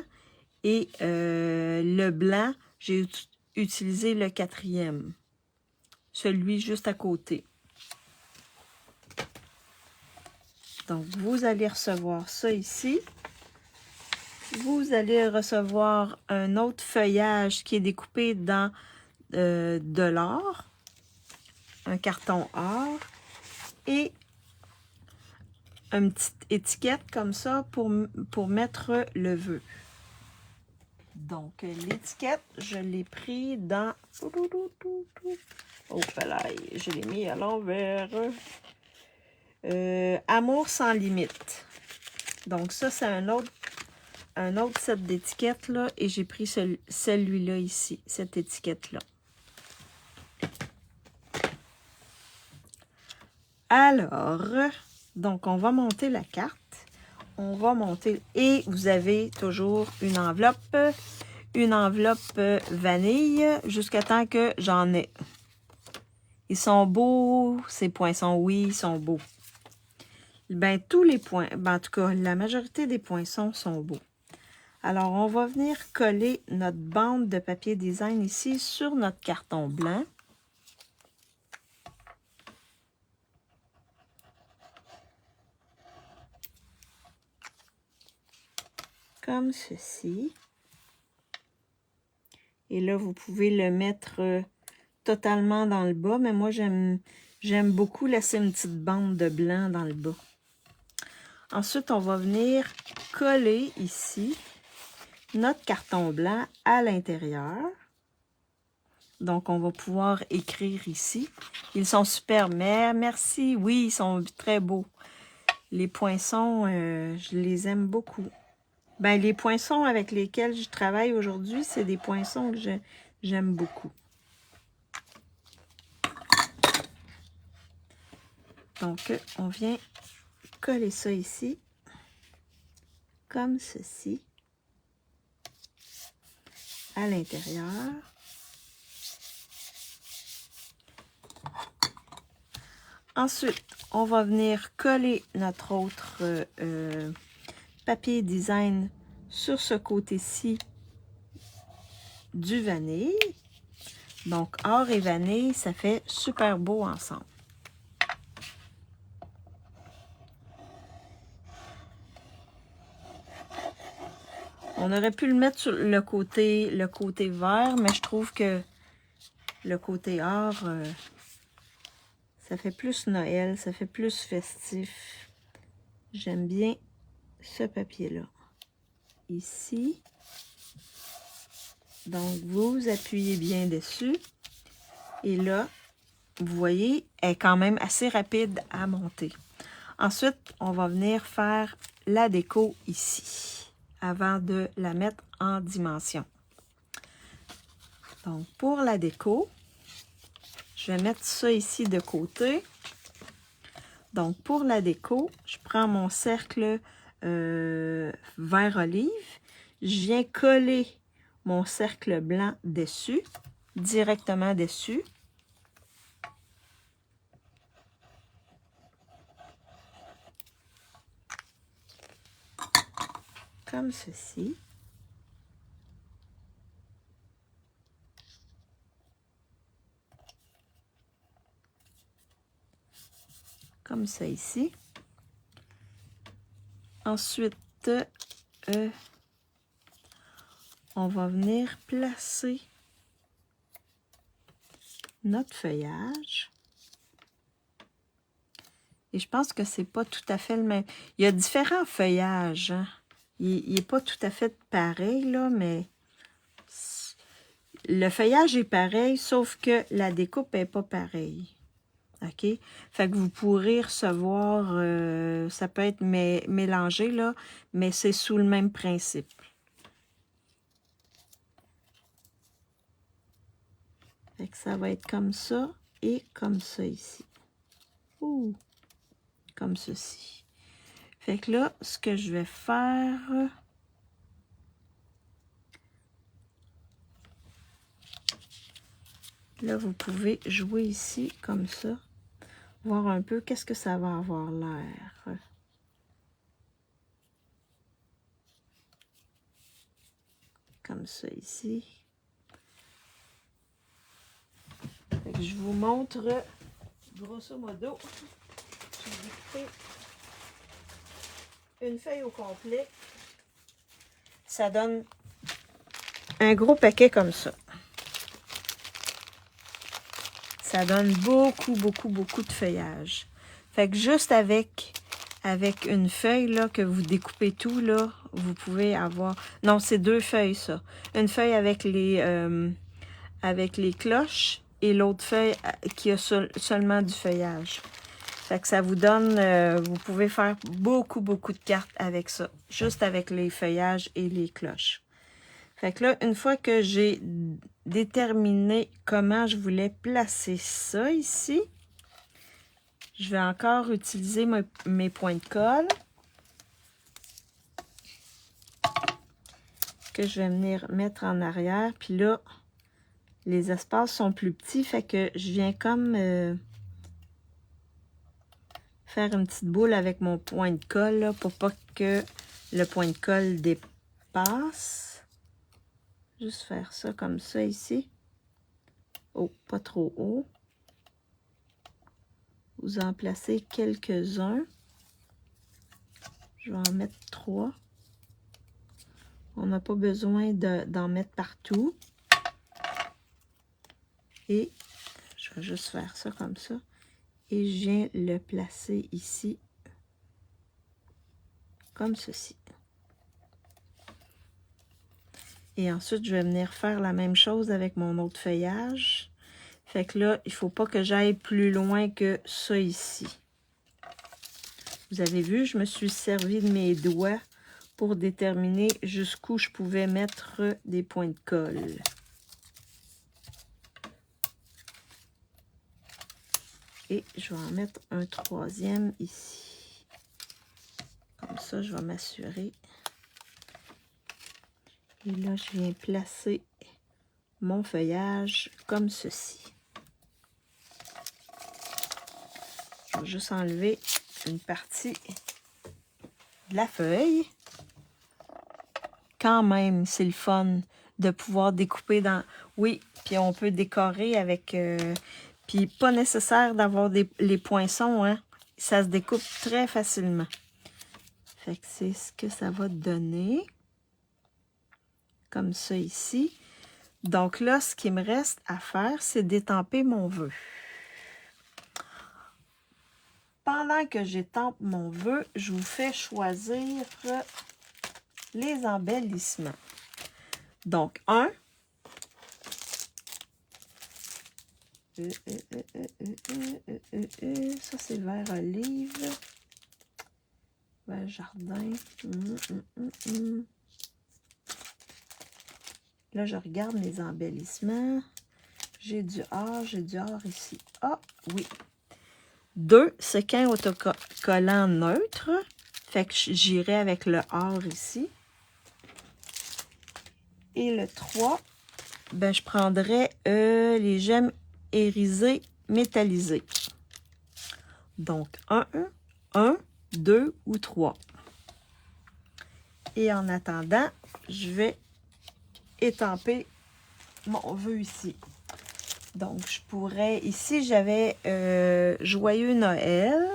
et le blanc, j'ai utilisé le 4e. Celui juste à côté. Donc, vous allez recevoir ça ici. Vous allez recevoir un autre feuillage qui est découpé dans de l'or, un carton or et une petite étiquette comme ça pour mettre le vœu. Donc, l'étiquette, je l'ai pris dans... Oh, je l'ai mis à l'envers. Amour sans limite. Donc, ça, c'est un autre set d'étiquettes, là, et j'ai pris celui-là ici, cette étiquette-là. Alors, donc, on va monter la carte. On va monter, et vous avez toujours une enveloppe vanille, jusqu'à temps que j'en ai. Ils sont beaux, ces poinçons, oui, ils sont beaux. Ben, tous les points, ben, en tout cas, la majorité des poinçons sont beaux. Alors, on va venir coller notre bande de papier design ici sur notre carton blanc. Comme ceci. Et là, vous pouvez le mettre totalement dans le bas, mais moi, j'aime beaucoup laisser une petite bande de blanc dans le bas. Ensuite, on va venir coller ici notre carton blanc à l'intérieur. Donc, on va pouvoir écrire ici. Ils sont superbes. Merci. Oui, ils sont très beaux. Les poinçons, je les aime beaucoup. Ben, les poinçons avec lesquels je travaille aujourd'hui, c'est des poinçons que j'aime beaucoup. Donc, on vient coller ça ici, comme ceci, à l'intérieur. Ensuite, on va venir coller notre autre papier design sur ce côté-ci du vanille. Donc, or et vanille, ça fait super beau ensemble. On aurait pu le mettre sur le côté vert, mais je trouve que le côté or, ça fait plus Noël, ça fait plus festif. J'aime bien ce papier-là. Ici. Donc, vous appuyez bien dessus. Et là, vous voyez, elle est quand même assez rapide à monter. Ensuite, on va venir faire la déco ici, avant de la mettre en dimension. Donc, pour la déco, je vais mettre ça ici de côté. Donc, pour la déco, je prends mon cercle vert olive. Je viens coller mon cercle blanc dessus, directement dessus. Comme ceci. comme ça ici. Ensuite, on va venir placer notre feuillage. Et je pense que c'est pas tout à fait le même. Il y a différents feuillages, hein. Il n'est pas tout à fait pareil, là, mais le feuillage est pareil, sauf que la découpe n'est pas pareille. OK? Fait que vous pourrez recevoir, ça peut être mélangé, là, mais c'est sous le même principe. Fait que ça va être comme ça et comme ça ici. Ouh! Comme ceci. Fait que là, ce que je vais faire... Là, vous pouvez jouer ici, comme ça. Voir un peu qu'est-ce que ça va avoir l'air. Comme ça ici. Fait que je vous montre, grosso modo, j'ai découpé une feuille au complet. Ça donne un gros paquet comme ça. Ça donne beaucoup de feuillage. Fait que juste avec une feuille là, que vous découpez tout, là, vous pouvez avoir... Non, c'est 2 feuilles, ça. Une feuille avec les cloches et l'autre feuille qui a seulement du feuillage. Fait que ça vous donne... vous pouvez faire beaucoup de cartes avec ça. Juste avec les feuillages et les cloches. Fait que là, une fois que j'ai déterminé comment je voulais placer ça ici, je vais encore utiliser mes points de colle que je vais venir mettre en arrière. Puis là, les espaces sont plus petits, fait que je viens comme faire une petite boule avec mon point de colle là, pour pas que le point de colle dépasse. Juste faire ça comme ça ici. Oh, pas trop haut. Vous en placez quelques-uns. Je vais en mettre 3. On n'a pas besoin d'en mettre partout. Et je vais juste faire ça comme ça. Et je viens le placer ici. Comme ceci. Et ensuite, je vais venir faire la même chose avec mon autre feuillage. Fait que là, il ne faut pas que j'aille plus loin que ça ici. Vous avez vu, je me suis servi de mes doigts pour déterminer jusqu'où je pouvais mettre des points de colle. Et je vais en mettre un 3e ici. Comme ça, je vais m'assurer. Et là, je viens placer mon feuillage comme ceci. Je vais juste enlever une partie de la feuille. Quand même, c'est le fun de pouvoir découper dans... Oui, puis on peut décorer avec... Puis pas nécessaire d'avoir les poinçons, hein. Ça se découpe très facilement. Fait que c'est ce que ça va donner. Comme ça ici. Donc là, ce qui me reste à faire, c'est d'étamper mon vœu. Pendant que j'étampe mon vœu, je vous fais choisir les embellissements. Donc, ça c'est vert olive, vert jardin. Là, je regarde mes embellissements. J'ai du or ici. Ah, oui. 2 sequins autocollants neutres. Fait que j'irai avec le or ici. Et le 3, ben, je prendrai les gemmes irisées métallisées. Donc, 1, 2 ou 3. Et en attendant, je vais étamper mon vœu ici. Donc, je pourrais... Ici, j'avais Joyeux Noël.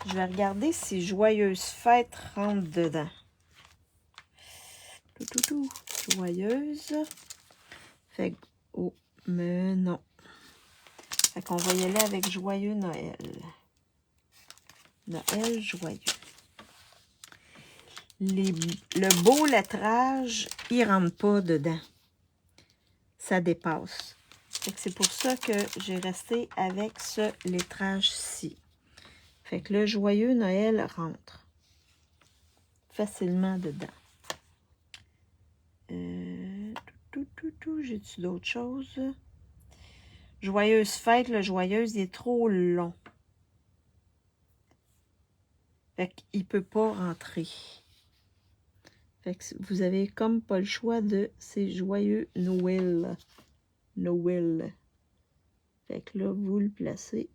Je vais regarder si Joyeuse Fête rentre dedans. Joyeuse. Fait que, oh, mais non. Fait qu'on va y aller avec Joyeux Noël. Noël joyeux. Le beau lettrage, il ne rentre pas dedans. Ça dépasse. C'est pour ça que j'ai resté avec ce lettrage-ci. Fait que le Joyeux Noël rentre facilement dedans. J'ai-tu d'autres choses? Joyeuse Fête, le Joyeuse, il est trop long. Fait qu'il ne peut pas rentrer. Fait que vous avez comme pas le choix de ces Joyeux Noël. Noël. Fait que là, vous le placez.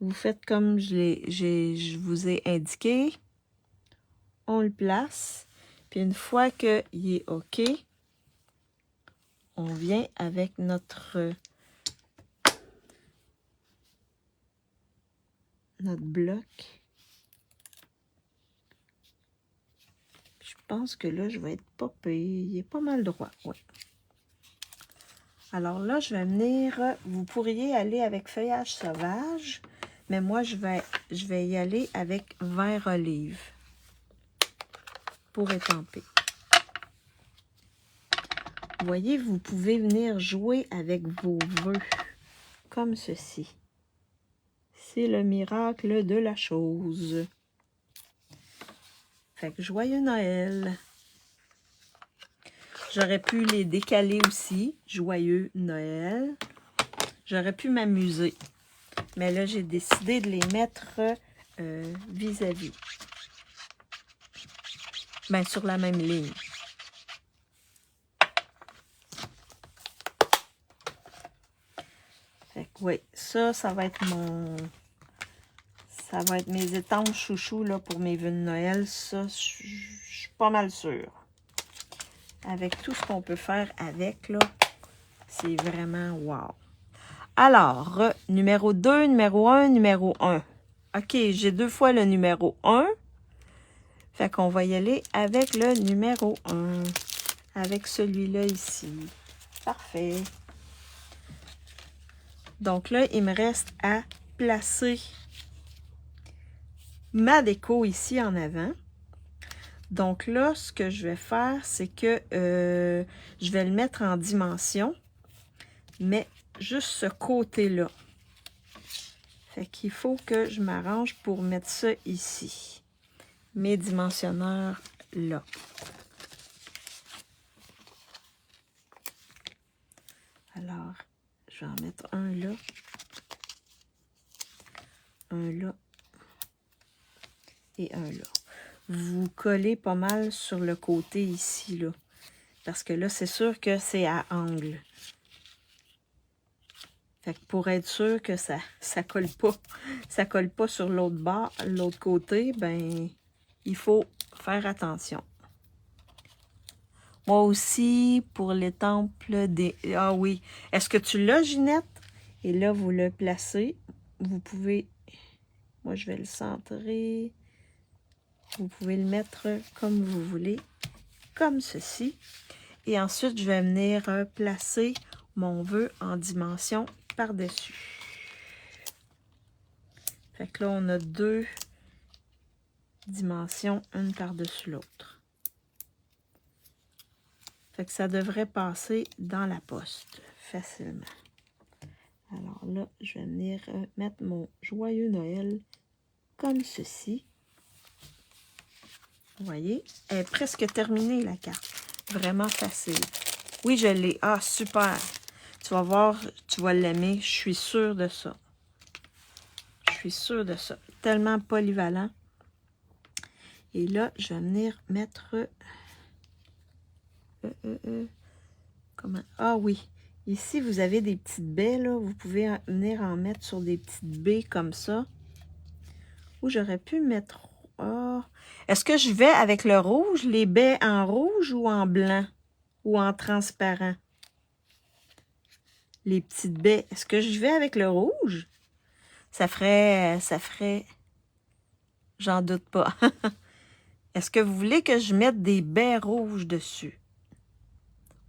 Vous faites comme je vous ai indiqué. On le place. Puis une fois qu'il est OK, on vient avec notre bloc. Je pense que là, je vais être pas payé. Il est pas mal droit, oui. Alors là, je vais venir, vous pourriez aller avec feuillage sauvage, mais moi, je vais y aller avec vert olive pour étamper. Vous voyez, vous pouvez venir jouer avec vos vœux, comme ceci. C'est le miracle de la chose. Fait que joyeux Noël. J'aurais pu les décaler aussi. Joyeux Noël. J'aurais pu m'amuser. Mais là, j'ai décidé de les mettre vis-à-vis. Ben, sur la même ligne. Fait que oui, ça va être mon... Ça va être mes étampes chouchou là, pour mes vœux de Noël. Ça, je suis pas mal sûre. Avec tout ce qu'on peut faire avec, là, c'est vraiment wow. Alors, numéro 2, numéro 1, numéro 1. OK, j'ai 2 fois le numéro 1. Fait qu'on va y aller avec le numéro 1. Avec celui-là ici. Parfait. Donc là, il me reste à placer ma déco ici en avant. Donc là, ce que je vais faire, c'est que je vais le mettre en dimension, mais juste ce côté-là. Fait qu'il faut que je m'arrange pour mettre ça ici. Mes dimensionneurs là. Alors, je vais en mettre un là. Un là. Et un là. Vous collez pas mal sur le côté ici, là. Parce que là, c'est sûr que c'est à angle. Fait que pour être sûr que ça colle pas sur l'autre bord, l'autre côté, ben, il faut faire attention. Moi aussi, pour les temples des... Ah oui, est-ce que tu l'as, Ginette? Et là, vous le placez. Vous pouvez... Moi, je vais le centrer. Vous pouvez le mettre comme vous voulez, comme ceci. Et ensuite, je vais venir placer mon vœu en dimension par-dessus. Fait que là, on a 2 dimensions, une par-dessus l'autre. Fait que ça devrait passer dans la poste facilement. Alors là, je vais venir mettre mon joyeux Noël comme ceci. Vous voyez, elle est presque terminée la carte. Vraiment facile. Oui, je l'ai. Ah, super. Tu vas voir, tu vas l'aimer. Je suis sûre de ça. Je suis sûre de ça. Tellement polyvalent. Et là, je vais venir mettre... comment? Ah oui. Ici, vous avez des petites baies, là. Vous pouvez venir en mettre sur des petites baies comme ça. Ou j'aurais pu mettre... Oh. Est-ce que je vais avec le rouge, les baies en rouge ou en blanc? Ou en transparent? Les petites baies. Est-ce que je vais avec le rouge? Ça ferait, j'en doute pas. Est-ce que vous voulez que je mette des baies rouges dessus?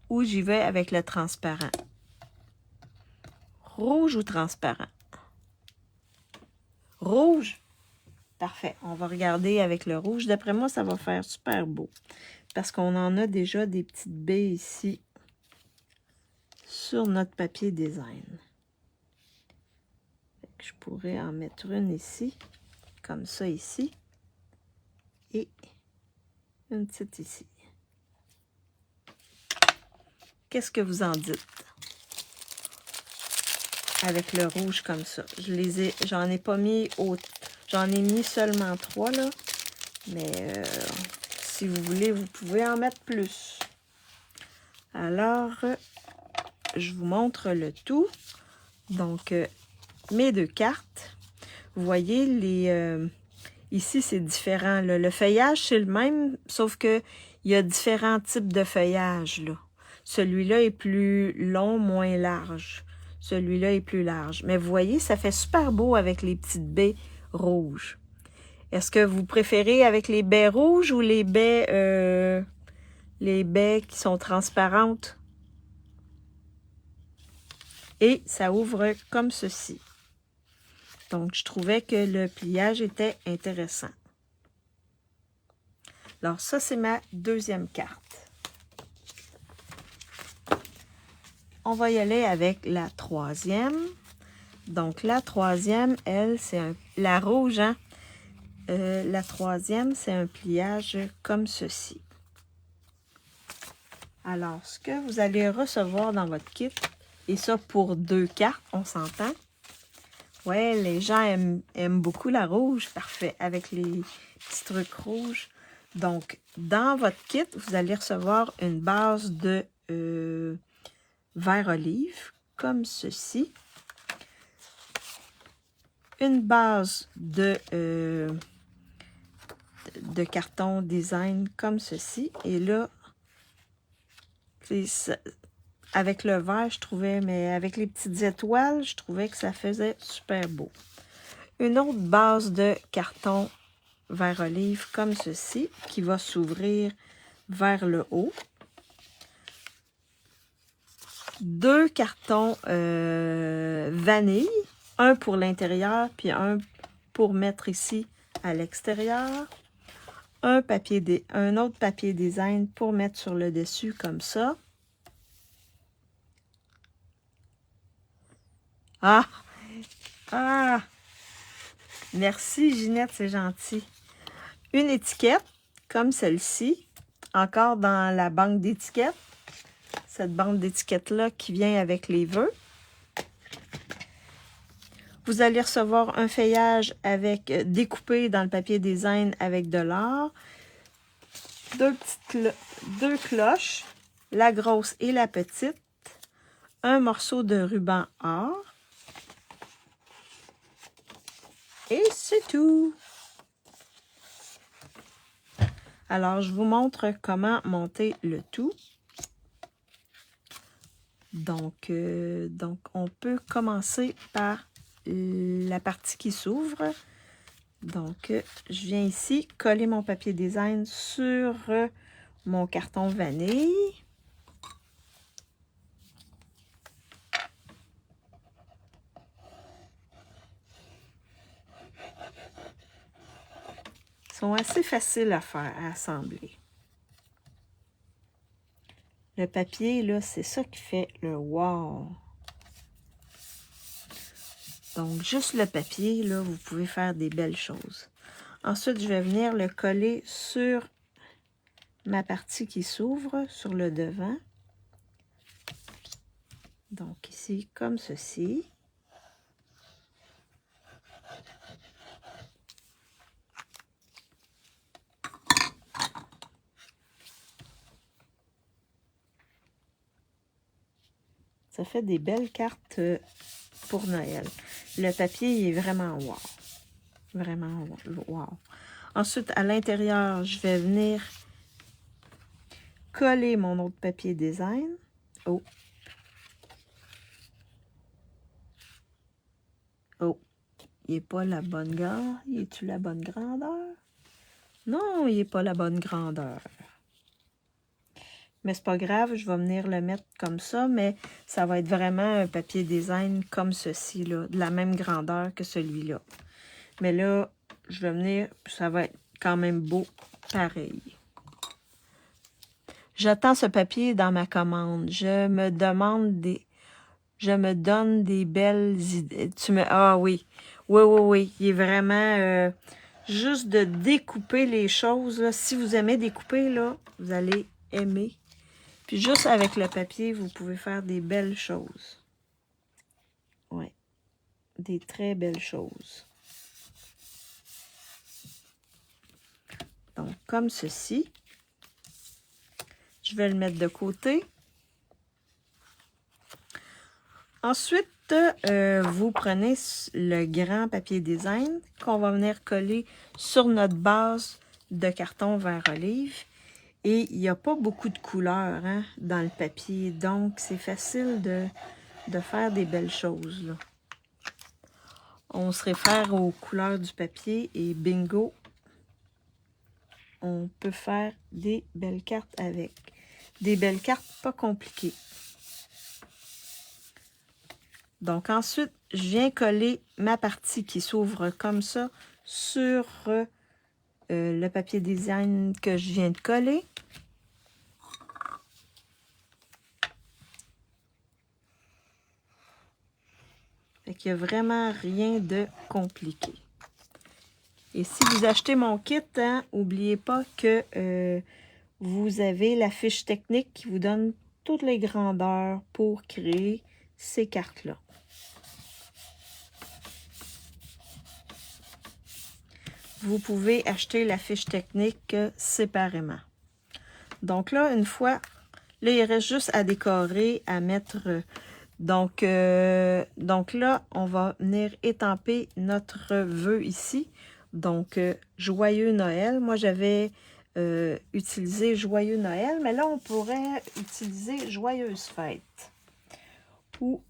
Ou j'y vais avec le transparent? Rouge ou transparent? Rouge? Parfait. On va regarder avec le rouge. D'après moi, ça va faire super beau. Parce qu'on en a déjà des petites baies ici sur notre papier design. Je pourrais en mettre une ici, comme ça ici. Et une petite ici. Qu'est-ce que vous en dites? Avec le rouge comme ça. J'en ai pas mis j'en ai mis seulement 3 là. Mais si vous voulez, vous pouvez en mettre plus. Alors, je vous montre le tout. Donc, mes 2 cartes. Vous voyez, ici, c'est différent. Là. Le feuillage, c'est le même, sauf que il y a différents types de feuillage. Celui-là est plus long, moins large. Celui-là est plus large. Mais vous voyez, ça fait super beau avec les petites baies rouges. Est-ce que vous préférez avec les baies rouges ou les baies qui sont transparentes? Et ça ouvre comme ceci. Donc, je trouvais que le pliage était intéressant. Alors, ça, c'est ma 2e carte. On va y aller avec la 3e. Donc, la 3e, elle, c'est la rouge, hein? La 3e, c'est un pliage comme ceci. Alors, ce que vous allez recevoir dans votre kit, et ça pour 2 cartes, on s'entend. Ouais, les gens aiment beaucoup la rouge, parfait, avec les petits trucs rouges. Donc, dans votre kit, vous allez recevoir une base de vert olive, comme ceci. Une base de carton design, comme ceci. Et là, avec le vert, je trouvais, mais avec les petites étoiles, je trouvais que ça faisait super beau. Une autre base de carton vert olive comme ceci, qui va s'ouvrir vers le haut. 2 cartons vanille, un pour l'intérieur, puis un pour mettre ici à l'extérieur. Un autre papier design pour mettre sur le dessus comme ça. Ah! Ah! Merci Ginette, c'est gentil. Une étiquette, comme celle-ci, encore dans la banque d'étiquettes. Cette banque d'étiquettes-là qui vient avec les vœux. Vous allez recevoir un feuillage avec découpé dans le papier design avec de l'or. 2 cloches, la grosse et la petite. Un morceau de ruban or. Et c'est tout. Alors, je vous montre comment monter le tout. Donc, on peut commencer par la partie qui s'ouvre. Donc, je viens ici coller mon papier design sur mon carton vanille. Ils sont assez faciles à faire, à assembler. Le papier, là, c'est ça qui fait le wow. Donc, juste le papier, là, vous pouvez faire des belles choses. Ensuite, je vais venir le coller sur ma partie qui s'ouvre, sur le devant. Donc, ici, comme ceci. Ça fait des belles cartes pour Noël. Le papier il est vraiment wow. Vraiment wow. Ensuite, à l'intérieur, je vais venir coller mon autre papier design. Oh. Oh. il n'est pas la bonne grandeur. Es-tu la bonne grandeur? Non, il n'est pas la bonne grandeur. Mais c'est pas grave, je vais venir le mettre comme ça, mais ça va être vraiment un papier design comme ceci, là, de la même grandeur que celui-là. Mais là, je vais venir, ça va être quand même beau, pareil. J'attends ce papier dans ma commande. Je me donne des belles idées. Ah oui, oui. Il est vraiment juste de découper les choses, là. Si vous aimez découper, là, vous allez aimer. Puis juste avec le papier, vous pouvez faire des belles choses. Oui, des très belles choses. Donc, comme ceci. Je vais le mettre de côté. Ensuite, vous prenez le grand papier design qu'on va venir coller sur notre base de carton vert olive. Et il n'y a pas beaucoup de couleurs hein, dans le papier, donc c'est facile de faire des belles choses. Là. On se réfère aux couleurs du papier et bingo, on peut faire des belles cartes avec. Des belles cartes pas compliquées. Donc ensuite, je viens coller ma partie qui s'ouvre comme ça sur le papier design que je viens de coller. Fait qu'il n'y a vraiment rien de compliqué. Et si vous achetez mon kit, n'oubliez pas que vous avez la fiche technique qui vous donne toutes les grandeurs pour créer ces cartes-là. Vous pouvez acheter la fiche technique séparément. Donc là, une fois, là, il reste juste à décorer, à mettre... Donc là, on va venir étamper notre vœu ici. Donc, Joyeux Noël. Moi, j'avais utilisé Joyeux Noël, mais là, on pourrait utiliser Joyeuse Fête. Ou,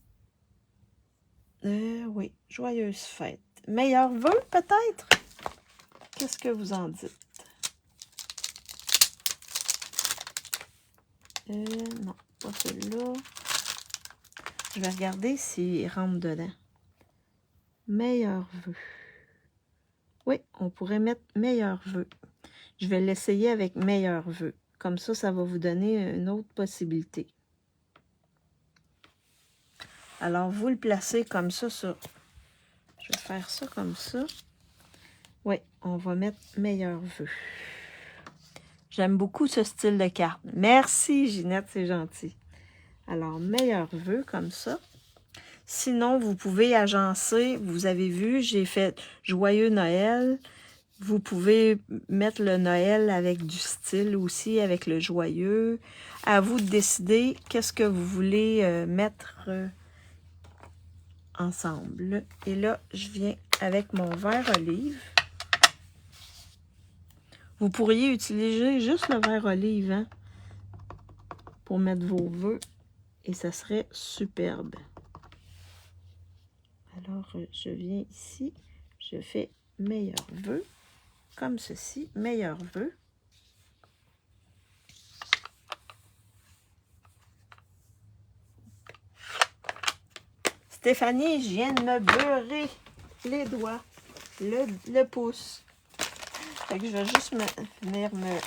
oui, Joyeuse Fête. Meilleur vœu, peut-être? Qu'est-ce que vous en dites? Non, pas celui-là. Je vais regarder s'il rentre dedans. Meilleur vœu. Oui, on pourrait mettre meilleur vœu. Je vais l'essayer avec meilleur vœu. Comme ça, ça va vous donner une autre possibilité. Alors, vous le placez comme ça sur... Je vais faire ça comme ça. Oui, on va mettre meilleur vœu. J'aime beaucoup ce style de carte. Merci, Ginette, c'est gentil. Alors, meilleur vœu comme ça. Sinon, vous pouvez agencer. Vous avez vu, j'ai fait Joyeux Noël. Vous pouvez mettre le Noël avec du style aussi, avec le joyeux. À vous de décider qu'est-ce que vous voulez mettre ensemble. Et là, je viens avec mon vert olive. Vous pourriez utiliser juste le vert olive hein, pour mettre vos vœux et ça serait superbe. Alors, je viens ici, je fais meilleur vœu, comme ceci, meilleur vœu. Stéphanie, je viens de me beurrer les doigts, le pouce. Fait que je vais juste venir me...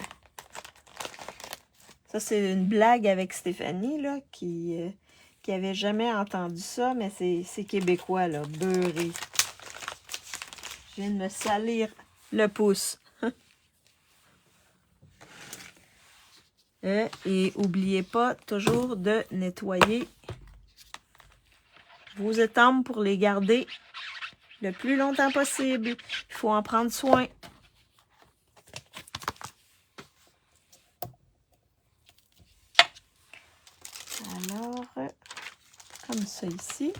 Ça, c'est une blague avec Stéphanie, là, qui avait jamais entendu ça, mais c'est québécois, là, beurré. Je viens de me salir le pouce. Et n'oubliez pas toujours de nettoyer vos étampes pour les garder le plus longtemps possible. Il faut en prendre soin. Alors, comme ça ici.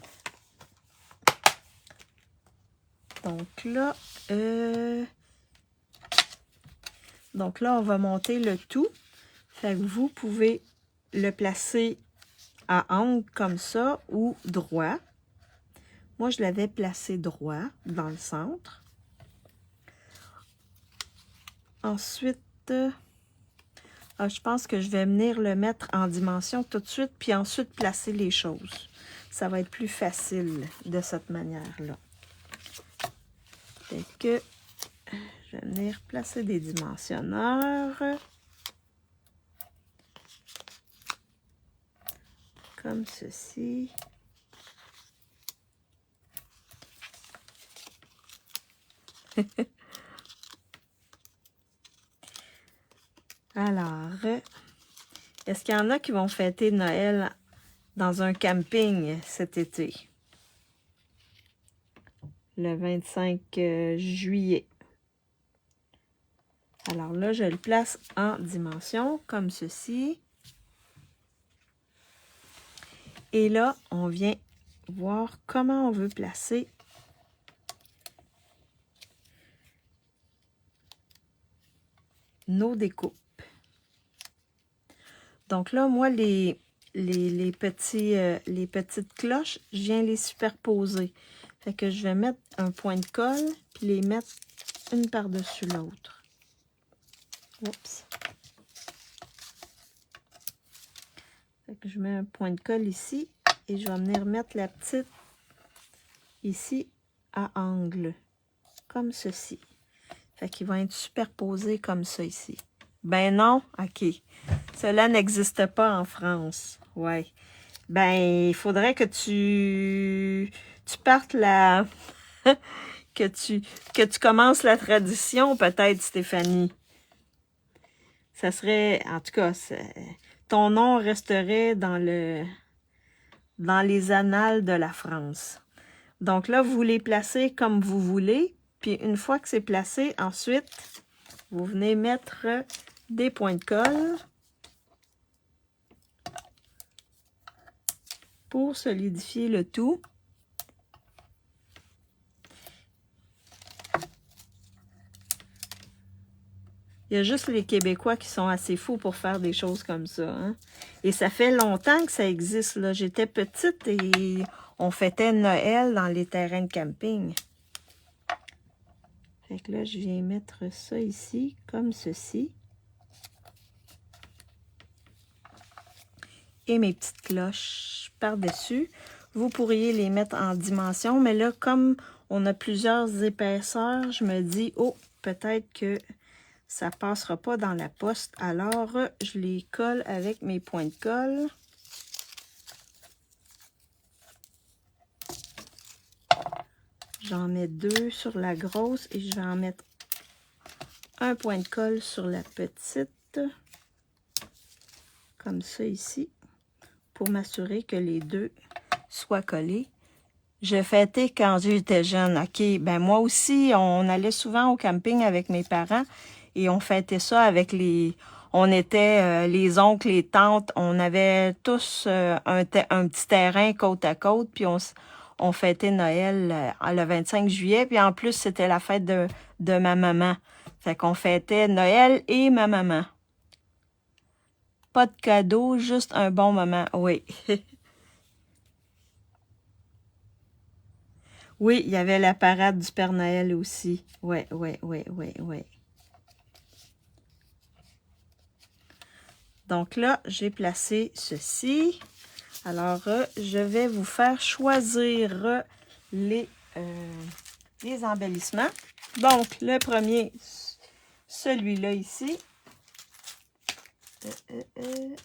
Donc là, on va monter le tout. Fait que vous pouvez le placer à angle comme ça ou droit. Moi, je l'avais placé droit dans le centre. Ensuite, je pense que je vais venir le mettre en dimension tout de suite, puis ensuite placer les choses. Ça va être plus facile de cette manière-là. Fait que je vais venir placer des dimensionneurs. Comme ceci. Alors, est-ce qu'il y en a qui vont fêter Noël dans un camping cet été? Le 25 juillet. Alors là, je le place en dimension, comme ceci. Et là, on vient voir comment on veut placer nos découpes. Donc là, moi, les petites cloches, je viens les superposer. Fait que je vais mettre un point de colle, puis les mettre une par-dessus l'autre. Oups. Fait que je mets un point de colle ici, et je vais venir mettre la petite ici à angle, comme ceci. Fait qu'ils vont être superposés comme ça ici. Ben non, ok. Cela n'existe pas en France. Ouais. Ben, il faudrait que tu partes la... que tu commences la tradition, peut-être, Stéphanie. Ça serait... En tout cas, ton nom resterait dans les annales de la France. Donc là, vous les placez comme vous voulez. Puis une fois que c'est placé, ensuite, vous venez mettre des points de colle pour solidifier le tout. Il y a juste les Québécois qui sont assez fous pour faire des choses comme ça. Hein? Et ça fait longtemps que ça existe. Là. J'étais petite et on fêtait Noël dans les terrains de camping. Fait que là, je viens mettre ça ici, comme ceci. Et mes petites cloches par-dessus. Vous pourriez les mettre en dimension, mais là, comme on a plusieurs épaisseurs, je me dis, oh, peut-être que ça ne passera pas dans la poste. Alors, je les colle avec mes points de colle. J'en mets 2 sur la grosse et je vais en mettre un point de colle sur la petite. Comme ça ici. Pour m'assurer que les deux soient collés. Je fêtais quand j'étais jeune. OK, ben moi aussi, on allait souvent au camping avec mes parents et on fêtait ça avec les... On était les oncles, les tantes, on avait tous un petit terrain côte à côte, puis on fêtait Noël le 25 juillet, puis en plus, c'était la fête de ma maman. Fait qu'on fêtait Noël et ma maman. Pas de cadeau, juste un bon moment, oui. Oui, il y avait la parade du Père Noël aussi. Oui. Donc là, j'ai placé ceci. Alors, je vais vous faire choisir les embellissements. Donc, le premier, celui-là ici.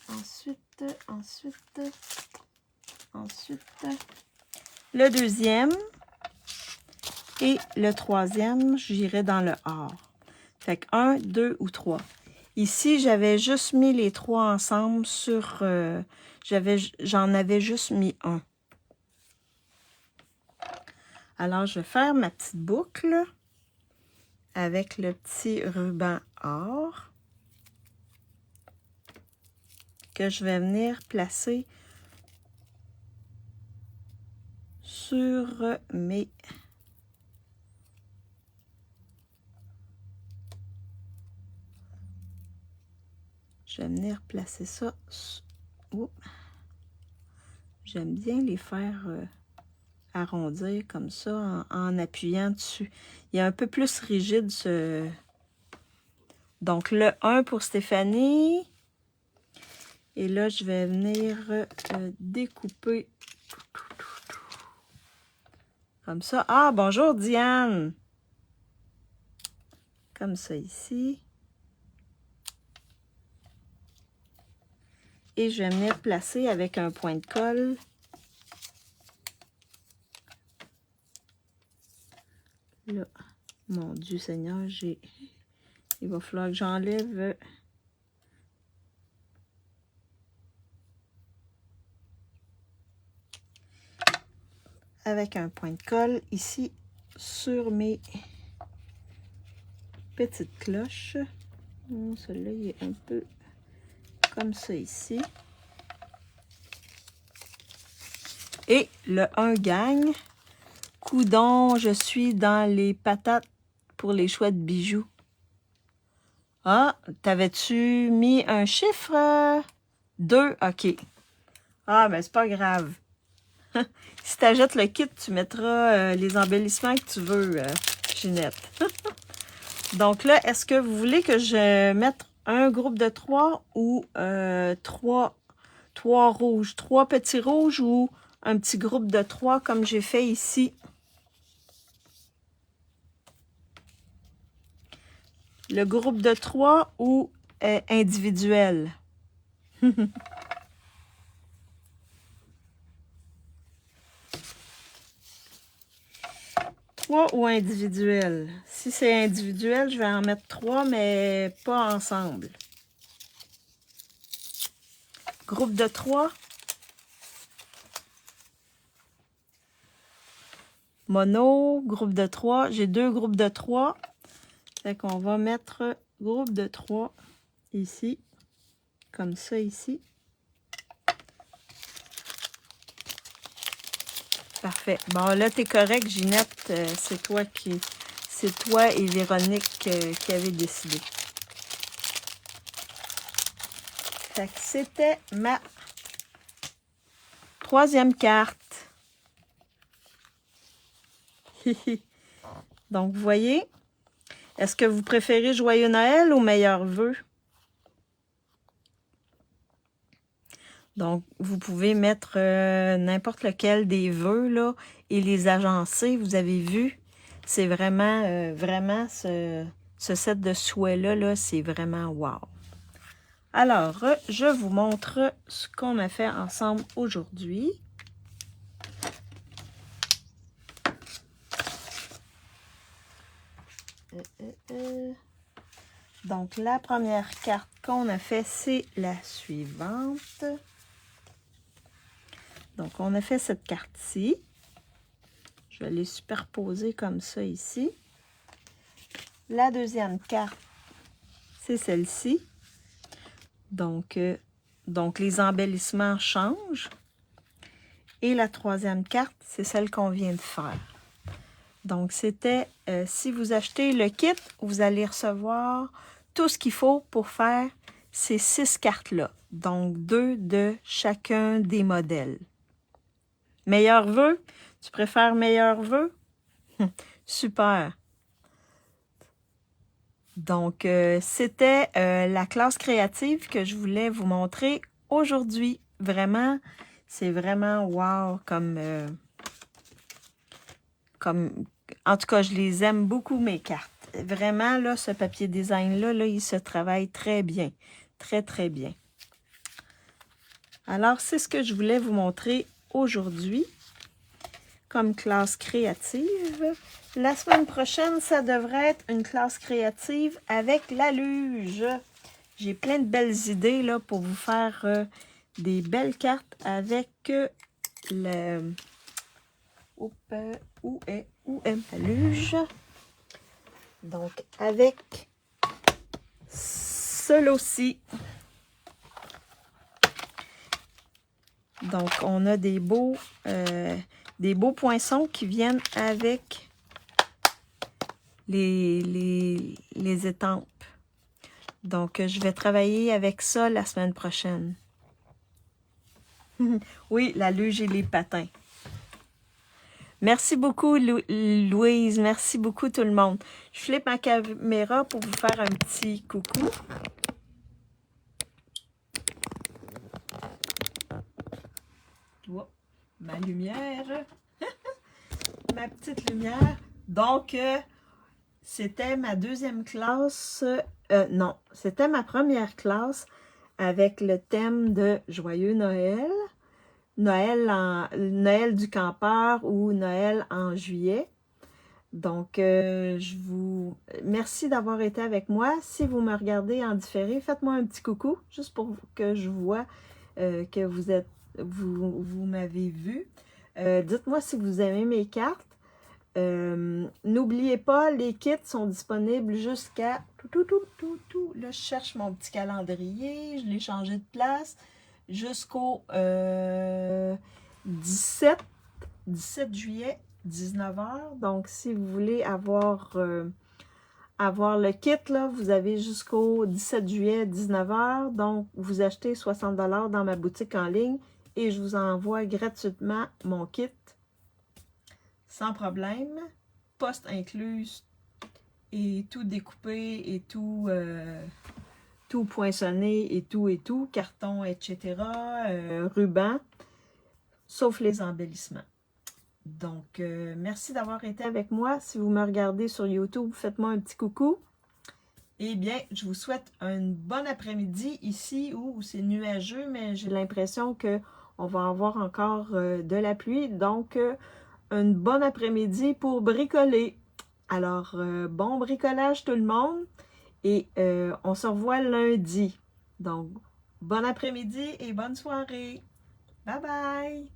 Ensuite, le deuxième. Et le troisième, j'irai dans le or. Fait que 1, 2 ou 3. Ici, j'avais juste mis les 3 ensemble sur... j'en avais juste mis un. Alors, je vais faire ma petite boucle avec le petit ruban or que je vais venir placer sur mes... Je vais venir placer ça. J'aime bien les faire arrondir comme ça en appuyant dessus. Il est un peu plus rigide ce... Donc le 1 pour Stéphanie. Et là, je vais venir découper comme ça. Ah, bonjour Diane! Comme ça ici. Et je vais venir placer avec un point de colle. Là, mon Dieu Seigneur, il va falloir que j'enlève... avec un point de colle ici sur mes petites cloches. Celui-là, il est un peu comme ça ici. Et le 1 gagne. Coudon, je suis dans les patates pour les chouettes bijoux. Ah, t'avais-tu mis un chiffre? 2, ok. Ah, ben c'est pas grave. Si tu achètes le kit, tu mettras les embellissements que tu veux, Ginette. Donc là, est-ce que vous voulez que je mette un groupe de 3 ou 3 rouges? 3 petits rouges ou un petit groupe de 3 comme j'ai fait ici? Le groupe de 3 ou individuel? 3 ou individuel? Si c'est individuel, je vais en mettre 3, mais pas ensemble. Groupe de 3. Mono, groupe de 3. J'ai 2 groupes de 3. Fait qu'on va mettre groupe de 3 ici. Comme ça ici. Parfait. Bon, là, t'es correct, Ginette. C'est toi et Véronique qui avez décidé. Fait que c'était ma 3e carte. Donc, vous voyez, est-ce que vous préférez Joyeux Noël ou Meilleurs vœux? Donc, vous pouvez mettre n'importe lequel des vœux, là, et les agencer. Vous avez vu, c'est vraiment, ce set de souhaits-là, là, c'est vraiment wow. Alors, je vous montre ce qu'on a fait ensemble aujourd'hui. Donc, la première carte qu'on a fait, c'est la suivante. Donc, on a fait cette carte-ci. Je vais les superposer comme ça ici. La deuxième carte, c'est celle-ci. Donc, les embellissements changent. Et la troisième carte, c'est celle qu'on vient de faire. Donc, c'était, si vous achetez le kit, vous allez recevoir tout ce qu'il faut pour faire ces 6 cartes-là. Donc, 2 de chacun des modèles. Meilleur vœu? Tu préfères meilleur vœu? Super! Donc, c'était la classe créative que je voulais vous montrer aujourd'hui. Vraiment, c'est vraiment wow comme... En tout cas, je les aime beaucoup, mes cartes. Vraiment, là, ce papier design-là, là, il se travaille très bien. Très, très bien. Alors, c'est ce que je voulais vous montrer aujourd'hui comme classe créative. La semaine prochaine, ça devrait être une classe créative avec la luge. J'ai plein de belles idées là, pour vous faire des belles cartes avec le... Où est ma luge? Donc, avec celui-ci. Donc, on a des beaux poinçons qui viennent avec les étampes. Donc, je vais travailler avec ça la semaine prochaine. Oui, la luge et les patins. Merci beaucoup, Louise. Merci beaucoup, tout le monde. Je flippe ma caméra pour vous faire un petit coucou. Oh, ma lumière. Ma petite lumière. Donc, c'était ma deuxième classe. Non, c'était ma première classe avec le thème de Joyeux Noël. Noël du campeur ou Noël en juillet. Donc, je vous merci d'avoir été avec moi. Si vous me regardez en différé, faites-moi un petit coucou, juste pour que je vois que vous m'avez vu. Dites-moi si vous aimez mes cartes. N'oubliez pas, les kits sont disponibles jusqu'à Là, je cherche mon petit calendrier, je l'ai changé de place jusqu'au 17 juillet, 19h. Donc, si vous voulez avoir le kit, là, vous avez jusqu'au 17 juillet, 19h. Donc, vous achetez 60 $ dans ma boutique en ligne et je vous envoie gratuitement mon kit sans problème. Poste incluse et tout découpé et tout poinçonné et tout, carton, etc., ruban, sauf les embellissements. Donc, merci d'avoir été avec moi. Si vous me regardez sur YouTube, faites-moi un petit coucou. Eh bien, je vous souhaite un bon après-midi ici où c'est nuageux, mais j'ai l'impression qu'on va avoir encore de la pluie. Donc, une bonne après-midi pour bricoler. Alors, bon bricolage tout le monde et on se revoit lundi. Donc, bon après-midi et bonne soirée. Bye bye!